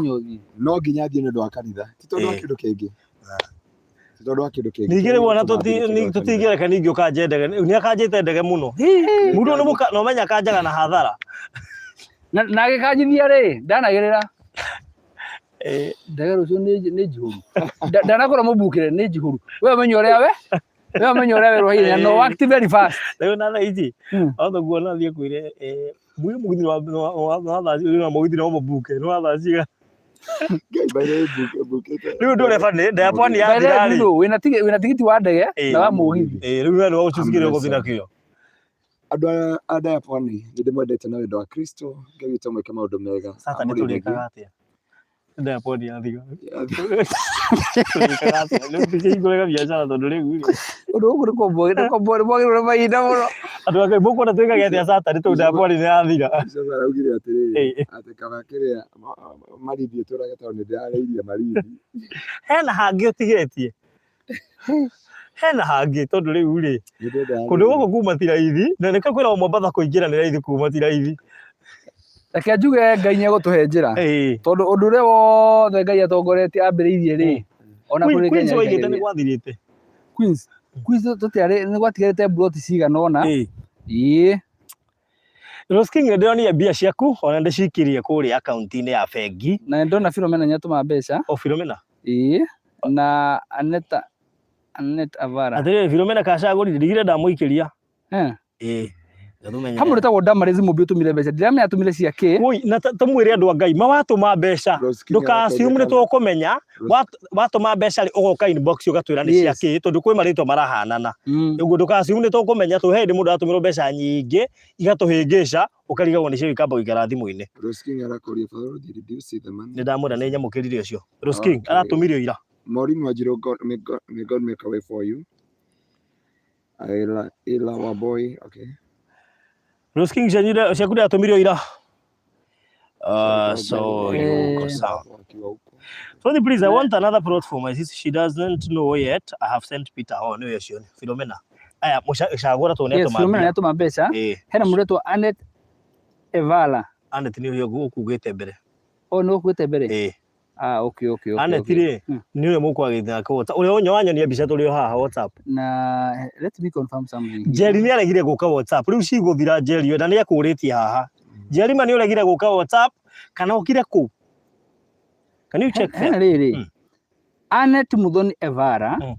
no nginya thie ndu wa kanitha ti tondu wa kindu kingi
nigire wona tutigire kaningi ukanjendege ni akanjite ndege muno mundu ni muka no menya kanjaga na hathara
na gikanjithia ri ndanagirira ndege rucio ni jihuru ndanakora mubukire ni jihuru we menyo ria we rohire no act very fast
leo na hizi otho guona thie kwire mwi mugithiri wa thaci na mugithiri wa mubuke no thaciga riu ndure bani ndayapwani ya thirari
wina tigiti wa ndege na wa mugithi
riu no ucugire guthina kio
andu a ndayapwani ndi mwendete na wendo wa Kristo ngai witũ mweke maundu mega
sasa ni turikaga atia ndayapwani ya thiga leo tukigorega biashara tondu riu
undu ugu ko boy maida muno
andu ake boko na twikaga atia sasa ni ndayapwani ni ya thiga
sasa araugire atiri ati kama kiria Malindi turage tondu ni ndariirie Malindi
hena hangi utigetie hena hangi tondu riu ri kundu guku kuma tiraithi na nika kwira Mombasa kuingira ni raithi kuma tiraithi
reke njuge ngai ni gutuhe njira tondu undu uria wothe ngai atongoretie ambiriirie ri ona kuri Kenya
waigite ni gwathirite
Queens tutiari ni gwatigarite broti cigana ona
Rosking ndironi mbia ciaku ona ndicikirie kuri account-ini ya bengi
na ndona Philomena nyatuma mbeca
Philomena
na Anet Avara
atire Philomena kacaguri ndigire ndamuikiria
hamwe retagwo Damarizi mumbi utumire mbeca ndiramenya atumire ciake
na tumwire andu ngai mawatuma mbeca ndukasiumu ni tukumenya watuma mbeca ri ugoka inbox ugatwira ni ciake tondu kwi marito marahanana uguo ndukasiumu ni tukumenya tu hendi mundu atumirwo mbeca nyingi igatuhingica ukarigagwo ni cio ikamba guikara thimu-ini
Rosking arakoria father did you see the man
ni ndamwira ni nyamukirire ucio Rosking aratumirio ira
Maureen Wajiro may God make a way for you Ila wa boy okay
Rosking ciaku ndatumirio ira so you so please I want another plot for my sister she doesn't know yet I have sent Peter on yo cio Philomena aya mushagura tu neto
Philomena neto mbeca hena mureto Anet Evala
Anet ni yo gukugite mbere
no kugite mbere okay
Anet ri niwe mukwagithina ko uri onyo ni mbica turi haha WhatsApp
na let me confirm something
Jerry ni aregire guka WhatsApp riu ciguthira Jerry na ni akuritie haha Jerry mani uregire guka WhatsApp kana ukire ku can you check
riri Anet Muthoni Evara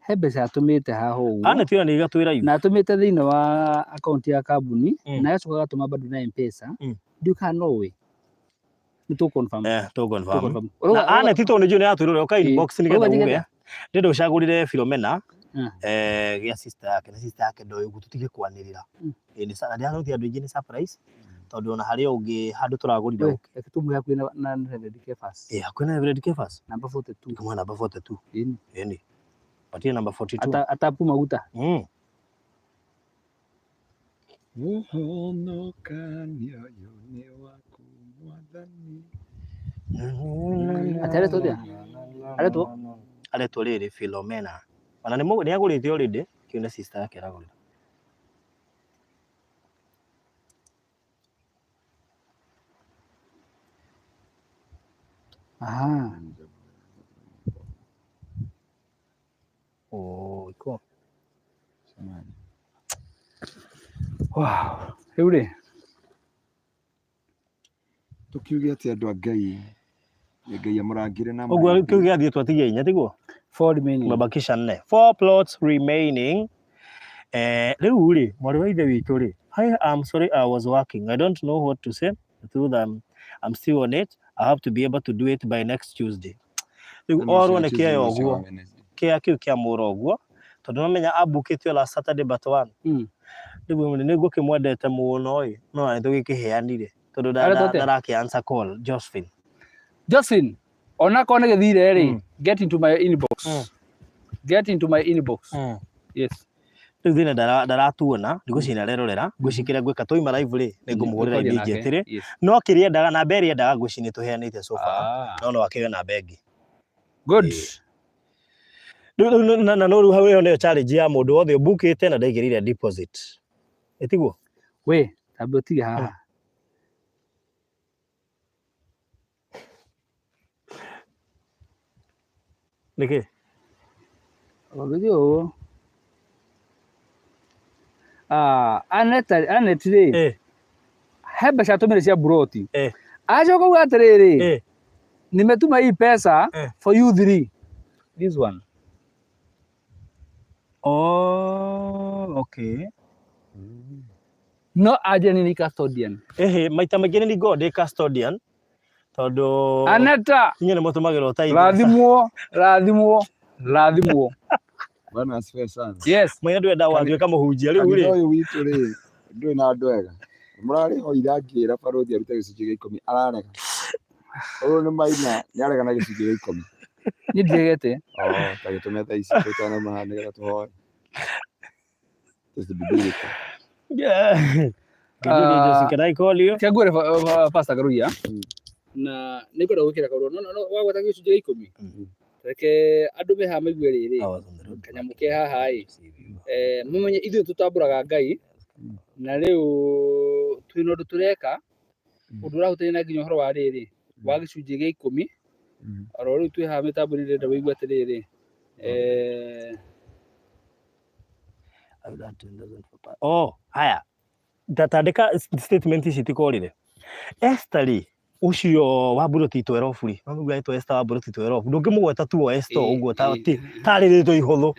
he mbeca atumite haha uguo
Aneti ni gatwira yu
na atumite thiini wa account ya kambuni na yacoka gatuma bado na M-Pesa nduka nowe ni to confirm
to confirm na Aneti to ni june atwirire uka inbox ni getha uge ndindo ucagurire Philomena gya sister yake ndo gututige kwanirira ni sana ndia ruthi andu ingi ni surprise tondu ona hari ungi handu turagurire uke
ekitumbu yaku na Reverend Kefas
kwina Reverend Kefas
number 42
kama number 42 yani patia number 42
atapu maguta
Muhonokania yone waku mwathani
ateretwo thia
aretwo riri Philomena ona ni agurite already kiuna sister yake aragurira
aha
iko
samani wow riu
tukiuge ati andu a Ngai Ngai amurangire na
ogwa kiuge athie twatigia inya tiguo
4 remaining
mabakisha 4 plots remaining riu ri mwari wa ithe witu ri I'm sorry I was working I don't know what to say I'm still on it I have to be able to do it by next Tuesday riu orone kia yoguo kia kiu kia muro oguo tondu no menya abukitio la Saturday but one riu niguo kimwendete muno ri no ani tugikiheanire tondu daraki answer call Josephine
ona kone githire ri get into my inbox yes
riu thina daratuona ndigucina rerorera ngwicikira gwika toima live ri ningumugurira immediately no kiriendaga na mbere endaga ngwicini tuheanite so far no akiyo na begi
good
na no ruha we one challenge ya mundu othe bukite na ndaigirire deposit etiguo
we tambe utiga haha
niki
ogidio Anet ri he mbeca atumire cia buroti acoka uga atiriri nimetuma hii pesa for you 3 this one
okay
no agent ni custodian
maita maingi ni god custodian tondu
Aneta
inye ni mutumagirwo tai
rathimwo
bana asifiwe sana
yes
mwenye ndwenda watwika muhunjia riu ri
uyu witu ri ndui na andu ega murari ho irangira barothi arute gicunjĩ gĩa 10 ararega uyu ni maina ni arega na gicunjĩ gĩa 10
ni ndigete
ta gitume tha ici tutana mahane gatatu hoy this is biblical
can I call you
Kiagure Pst Ngaruiya na nikwenda gwikira kaundu no wagweta gicunjĩ gĩa 10 reke andu me ha maigwe riri kanyamu ke haha mumenye ithuĩ tutamburaga Ngai na riu twina undu tureka undu urahutania na nginya uhoro wa riri wa gicunjĩ gĩa 10 oro riu twi ha mitambo ni ndenda wigua atiriri
haya ndatandika statement ici tikorire Esther ucio wa buroti 12 ri no gwaito Esther wa buroti 12 ndungimugweta tu Esther uguo taririto ihuthu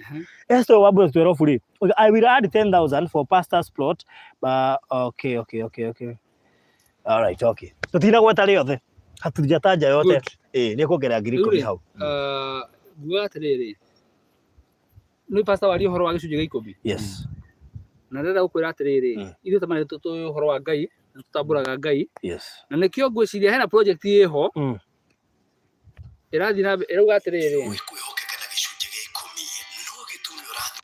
Esther wa buroti 12 ri I will add 10,000 for pastor's plot okay all right okay tutina gweta riothe hatujataja yote ni kuongerera ngiri 10 hau
gwa atiriri ni pastor wari uhoro wa gicunjĩ gĩa 10
yes
na ndenda gukwira atiriri ithuĩ tamani tu uhoro wa Ngai tutamburaga Ngai
yes
na nikio ngwiciria hena project iho irathi na irauga atiriri
kwihokeka na gicunjĩ gĩa 10 no gĩtũmi ũrathi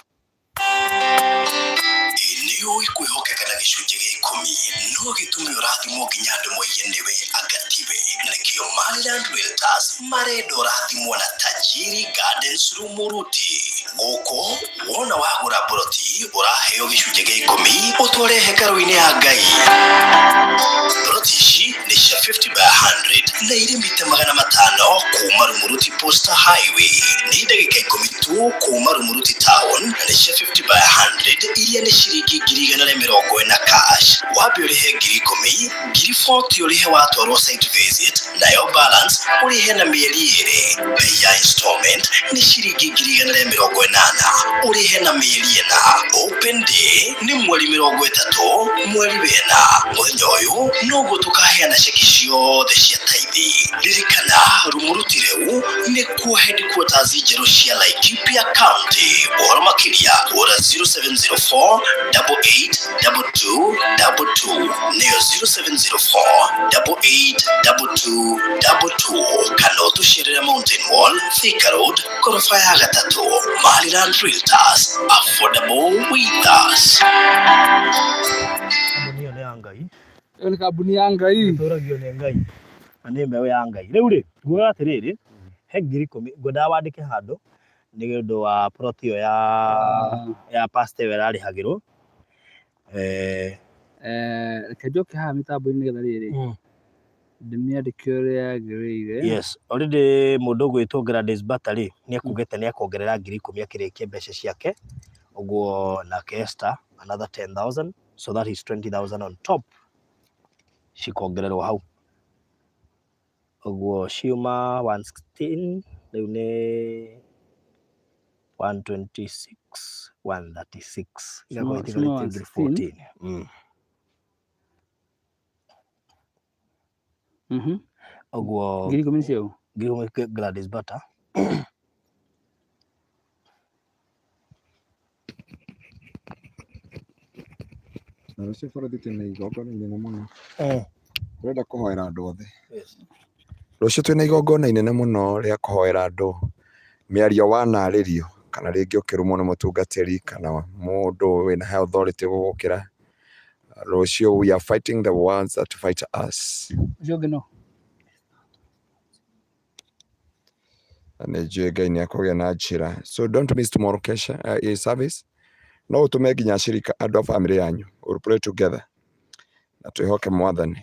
nĩũĩ kwĩhokeka na gĩcunjĩ gĩa 10 no gĩtũmi ũrathimwo nginya andũ moige nĩwe agatibe nĩkĩo Mariland Realtors marenda ũrathimwo na Tajiri Gardens Rumuruti gũkũ wona wagũra buroti ũraheo gĩcunjĩ gĩa 10 ũtware hekarũ-inĩ ya Ngai buroti ici nĩ cia 50 by 100 na irĩ mita 500 kuma Rumuruti Posta Highway nĩ ndagĩka 10 tu itatu kuma Rumuruti Town na 50 by 100 iria ni ciringi 140 cash. Wapi urihe 10,000, 40 urihe watwarwo site visit, nayo balance urihe na mieri 2. Bei ya installment ni ciringi 180 urihe na mieri 4. Open day ni mweri 30 mweri wena. Muthenya uyu no tukaheana ceki ciothe cia taithi. Ririkana Rumuruti riu ni kuo headquarters njeru cia Laikipia County. Uhoro makiria ora 0704 882222 neo 0704 882222 kana utushirire Mountain Wall, Thika Road, Korofa ya gatatu. Maliland Realtors, affordable with us.
Ni kabuni ya Ngai.
Turagio ni Ngai. Ani mbewe ya Ngai. Riu ri, guo atiriri, he 10,000 ngwenda wandike handu ni undu wa plot iyo ya Pst Ngaruiya hagirwo.
Kajoke ha mitambo ni getha riri. Ndimiandike uria agirire.
Yes, already mundu gwitwo Gladys Battery ni akugete ni akongerera 10,000 akirikia mbeca ciake. Uguo na Kesta another 10,000, so that is 20,000 on top. Shikongererwo hau. Uguo ciuma 116 riu ni 126 136 ngako itigarite 14. Uguo
10,000 ciao
10,000 Gladys Butter.
Na rucio borithi twina igongona inene muno. Urenda kuhoera andu othe. Rucio twina igongona inene muno ria kuhoera andu. Miario wanaririo kana ringi ukirumwo ni mutungatiri kana mundu wina health authority gugukira. Rucio we are fighting the ones that fight us.
Jogeno.
Anejue Ngai ni akugia na njira. So don't miss tomorrow kesha service. No utume nginya shirika andu a family yanyu. We'll pray together. Na tuihoke Mwathani.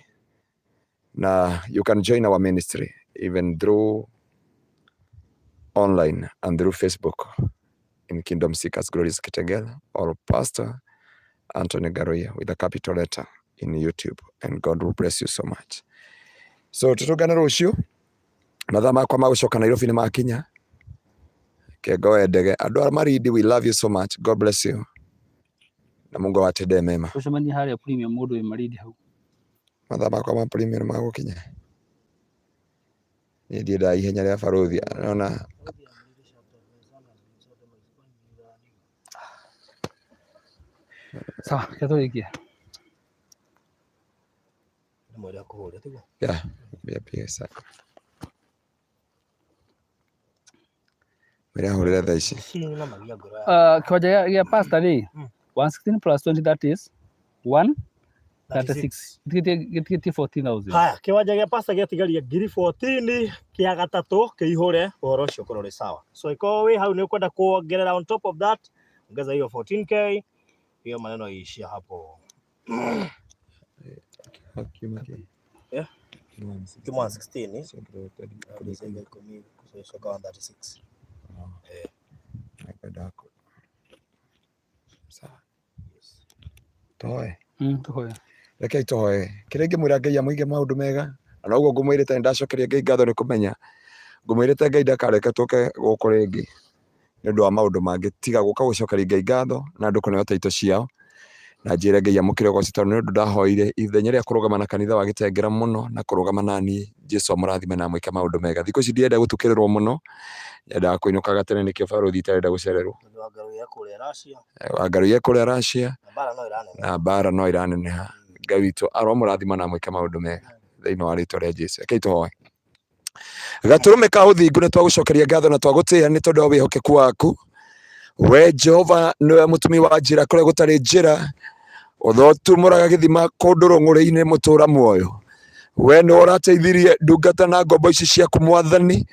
Na you can join our ministry even through online and through Facebook in Kingdom Seekers Glorious Kitengela or Pastor Anthony Ngaruiya with a capital letter in YouTube, and God will bless you so much. So tutugana rucio mathaa makwa ma gucoka Nairobi ni makinya kego endege andu a Malindi, we love you so much. God bless you na Mungu awatendee mema.
Tucemanie haria premium mundu wi Malindi hau.
Mathaa makwa ma premium magukinya ni ndienda ihenya ria baruthi naona
sawa katolikia
Mwele kuhuri tigo.
yeah pia mwele hurira thaa ici.
Kiwanja gia Pasta ni 116 plus 20 that is 136. Gitigetie 14,000.
Haya, kiwanja gia Pasta getigaria 14,000 kia gatatu kiihure uhoro ucio kurori sawa. So iko we hau ni ukwenda kuongerera on top of that ongeza hiyo 14k, hiyo maneno iishia hapo. Yeah. Kimo 16 so kwa 36.
Sawa. Toe.
Toe.
Reke toe. Kirenge mwira Ngai amuige maundu mega. Na uguo ngumwirite ndacokeria Ngai ngatho ni kumenya. Ngumwirite Ngai ndakareke tuke guku ringi. Ni ndu wa maundu mangi tiga guka gucokeria Ngai ngatho na andu kunehota ito ciao. Na njire Ngai amukire gwa citano ni ndu ndahoire ithenya ria kurugama na kanitha wa Gitengera muno na kurugama nani Jesu amurathime na mwike maundu mega. Thiko ici ndienda gutukirirwo muno. Yenda kuinukaga tene nikio baruthi itarenda gucererwo. Ngaruiya kuria Russia na bara no iraneneha. Ngai witu aromurathima na mwike maundu mega thiini wa ritwa ria Jesu. Rekei tuhoe. Gaturume ka uthingu ni twagucokeria ngatho na twagutia ni tondu wa wihokeku waku. We Jehova niwe mutumi wa njira kuria gutari njira, uthotumuraga githima kundu rung'uri-ini mutura muoyo. We ni urateithirie ndungata na ngombo ici ciaku Mwathani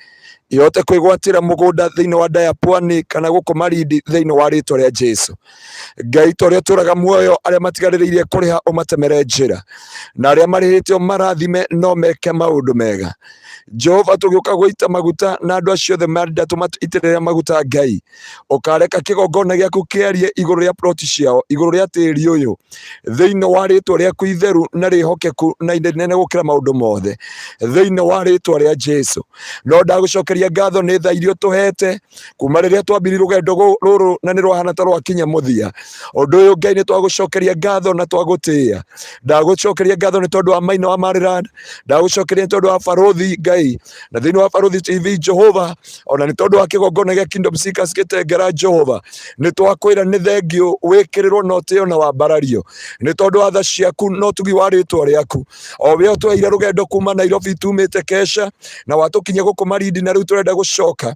ihote kwigwatira mugunda thiini wa Diapwani kana guku Malindi thiini wa ritwa ria Jesu. Ngai toria turaga muoyo aria matigaririire kuriha umatemere njira na aria marihite marathime no meke maundu mega. Jehova tugiuka gũita maguta na andũ acio othe marenda tũmaitĩrĩra maguta Ngai, ũkareka kĩgongona gĩaku kĩarie igũrũ rĩa ploti ciao, igũrũ rĩa tĩri ũyũ, thĩinĩ wa rĩtwa rĩaku itheru na rĩhokeku na inene gũkĩra maũndũ mothe, thĩinĩ wa rĩtwa rĩa Jesu. No ndagũcokeria ngatho nĩ tha irio tũhete kuma rĩrĩa twambirie rũgendo rũrũ na nĩ rwahana ta rwakinya mũthia. Ũndũ ũyũ Ngai nĩ twagũcokeria ngatho na twagũtĩĩa. Ndagũcokeria ngatho nĩ tondũ wa Maina wa Mariland, ndagũcokeria nĩ tondũ wa Barothi Ngai, na thĩinĩ wa Barothi TV Jehova, ona nĩ tondũ wa kĩgongona gĩa Kingdom Seekers gĩtengera Jehova, nĩ twakwĩra nĩ thengiũ wĩkĩrĩrwo na ũtĩo na wambarario, nĩ tondũ wa tha ciaku no tugi wa rĩtwa rĩaku. O we ũtweire rũgendo kuma Nairobi tumĩte Kesha na watũkinya gũkũ Malindi na rĩu tũrenda gũcoka,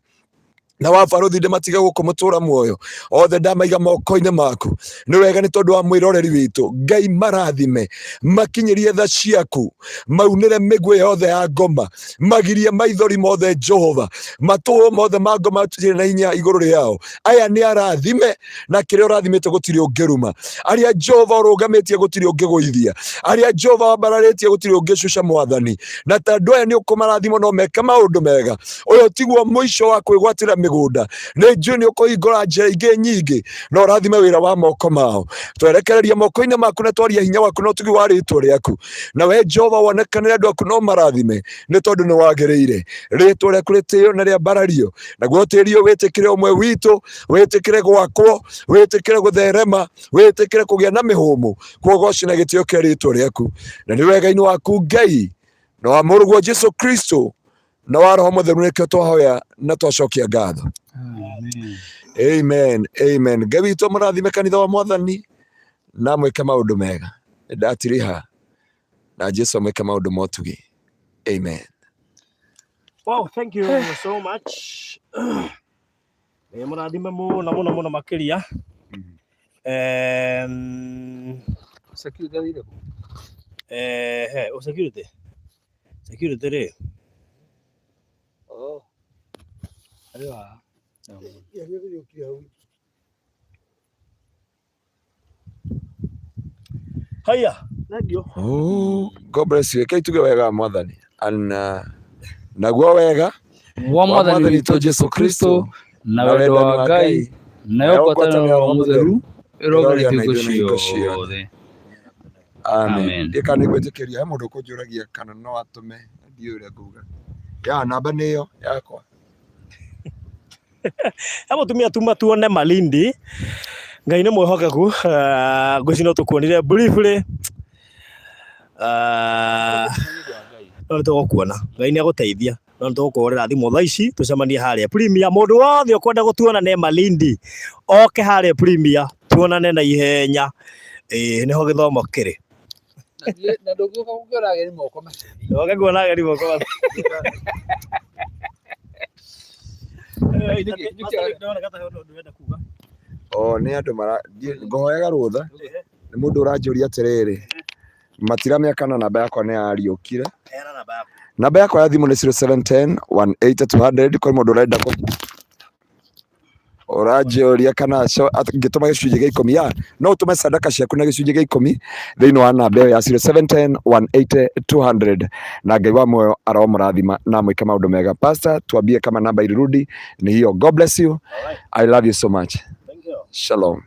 na wa Barothi ndĩmatige gũkũ mũtũra muoyo, othe ndamaiga moko-inĩ maku. Nĩ wega nĩ tondũ wa mwĩroreri witũ. Ngai marathime, makinyĩrie tha ciaku, maunĩre mĩguĩ yothe ya ngoma, magirie maithori mothe Jehova, matũũ mothe ma ngoma tũtirĩ na hinya igũrũ rĩao. Aya nĩ arathime, na kĩrĩa ũrathimĩte gũtirĩ ũngĩruma. Arĩa Jehova ũrũgamĩtie gũtirĩ ũngĩgũithia, arĩa Jehova wambararĩtie gũtirĩ ũngĩcuca Mwathani. Na tondũ aya nĩ ũkũmarathimo no meke maũndũ mega, ũyũ tiguo mũico wa kwĩgwatĩra mĩgũnda. Nĩ njũĩ nĩ ũkũhingũra njĩra ingĩ nyingĩ, no ũrathime wĩra wa moko mao. Twerekereria moko-inĩ maku na twaria hinya waku no tugi wa rĩtwa rĩaku. Na we Jehova wonekanĩre andũ aku no marathime, nĩ tondũ nĩ wagĩrĩire. Rĩtwa rĩaku rĩtĩĩo na rĩambarario, naguo tĩri ũyũ wĩtĩkĩre ũmwe witũ, wĩtĩkĩre gwakwo, wĩtĩkĩre gũtherema, wĩtĩkĩre kũgĩa na mĩhũmũ, kuogoci na gĩtĩo kĩa rĩtwa rĩaku. Na nĩ wega-inĩ waku Ngai, na wa mũrũguo Jesu Kristo, na wa Roho Mũtheru nĩkĩo twahoya na twacokia ngatho. Amen. Amen. Ngai witũ mũrathime kanitha wa Mwathani, na mwĩke maũndũ mega. Ndatiriha na Jesu mwĩke maũndũ motugi. Amen.
Wow, thank you so much. Mũrathime mũno mũno mũno makĩria.
Security
security. Security rĩ.
Oh. Ariwa.
Haya, ndio.
Oh, God bless you. Kai tuge wega Mwathani. Naguo wega
wa Mwathani witũ Jesu Kristo, na wendo wa Ngai, na ũkwatanĩro wa Roho Mũtheru ĩrogere thikũ ciothe.
Amen. Ndĩka nĩ gwĩtĩkĩria he mũndũ kũnjũragia kana no atũme ndiũ ũrĩa nguga. Ya namba nĩ ĩyo yakwa.
Hapo tumia tuma tuone Malindi. Ngai nĩ mwĩhokeku. Ngwĩciria no tũkuonire briefly. No tũgũkuona. Ngai nĩ agũteithia. No tũgũkũhũrĩra thimũ thaa ici tũcemanie harĩa Premier. Mũndũ wothe ũkwenda gũtuona nĩ Malindi, oke harĩa Premier tuonane na ihenya. Nĩho gĩthomo kĩrĩ.
Na ndũngĩũka kuona ageni moko macio.
Oke kuona ageni moko macio.
Nĩ andũ ngohoyaga rũtha, nĩ mũndũ ũranjũria atĩrĩrĩ, matiramenya kana namba yakwa nĩ yariũkire. Namba yakwa ya thimũ nĩ 0710 180 200. Kwa mũndũ ũrenda ũranjũria kana ngĩtũma gĩcunjĩ gĩa 10, no ũtũme sadaka ciaku na gĩcunjĩ gĩa 10 thĩinĩ wa namba ya 0710 180 200. Na Ngai wa muoyo aromũrathima na mwĩke maũndũ mega. Pastor, tuambie kama namba ilirudi ni hiyo. God bless you. I love you so much.
Thank you.
Shalom.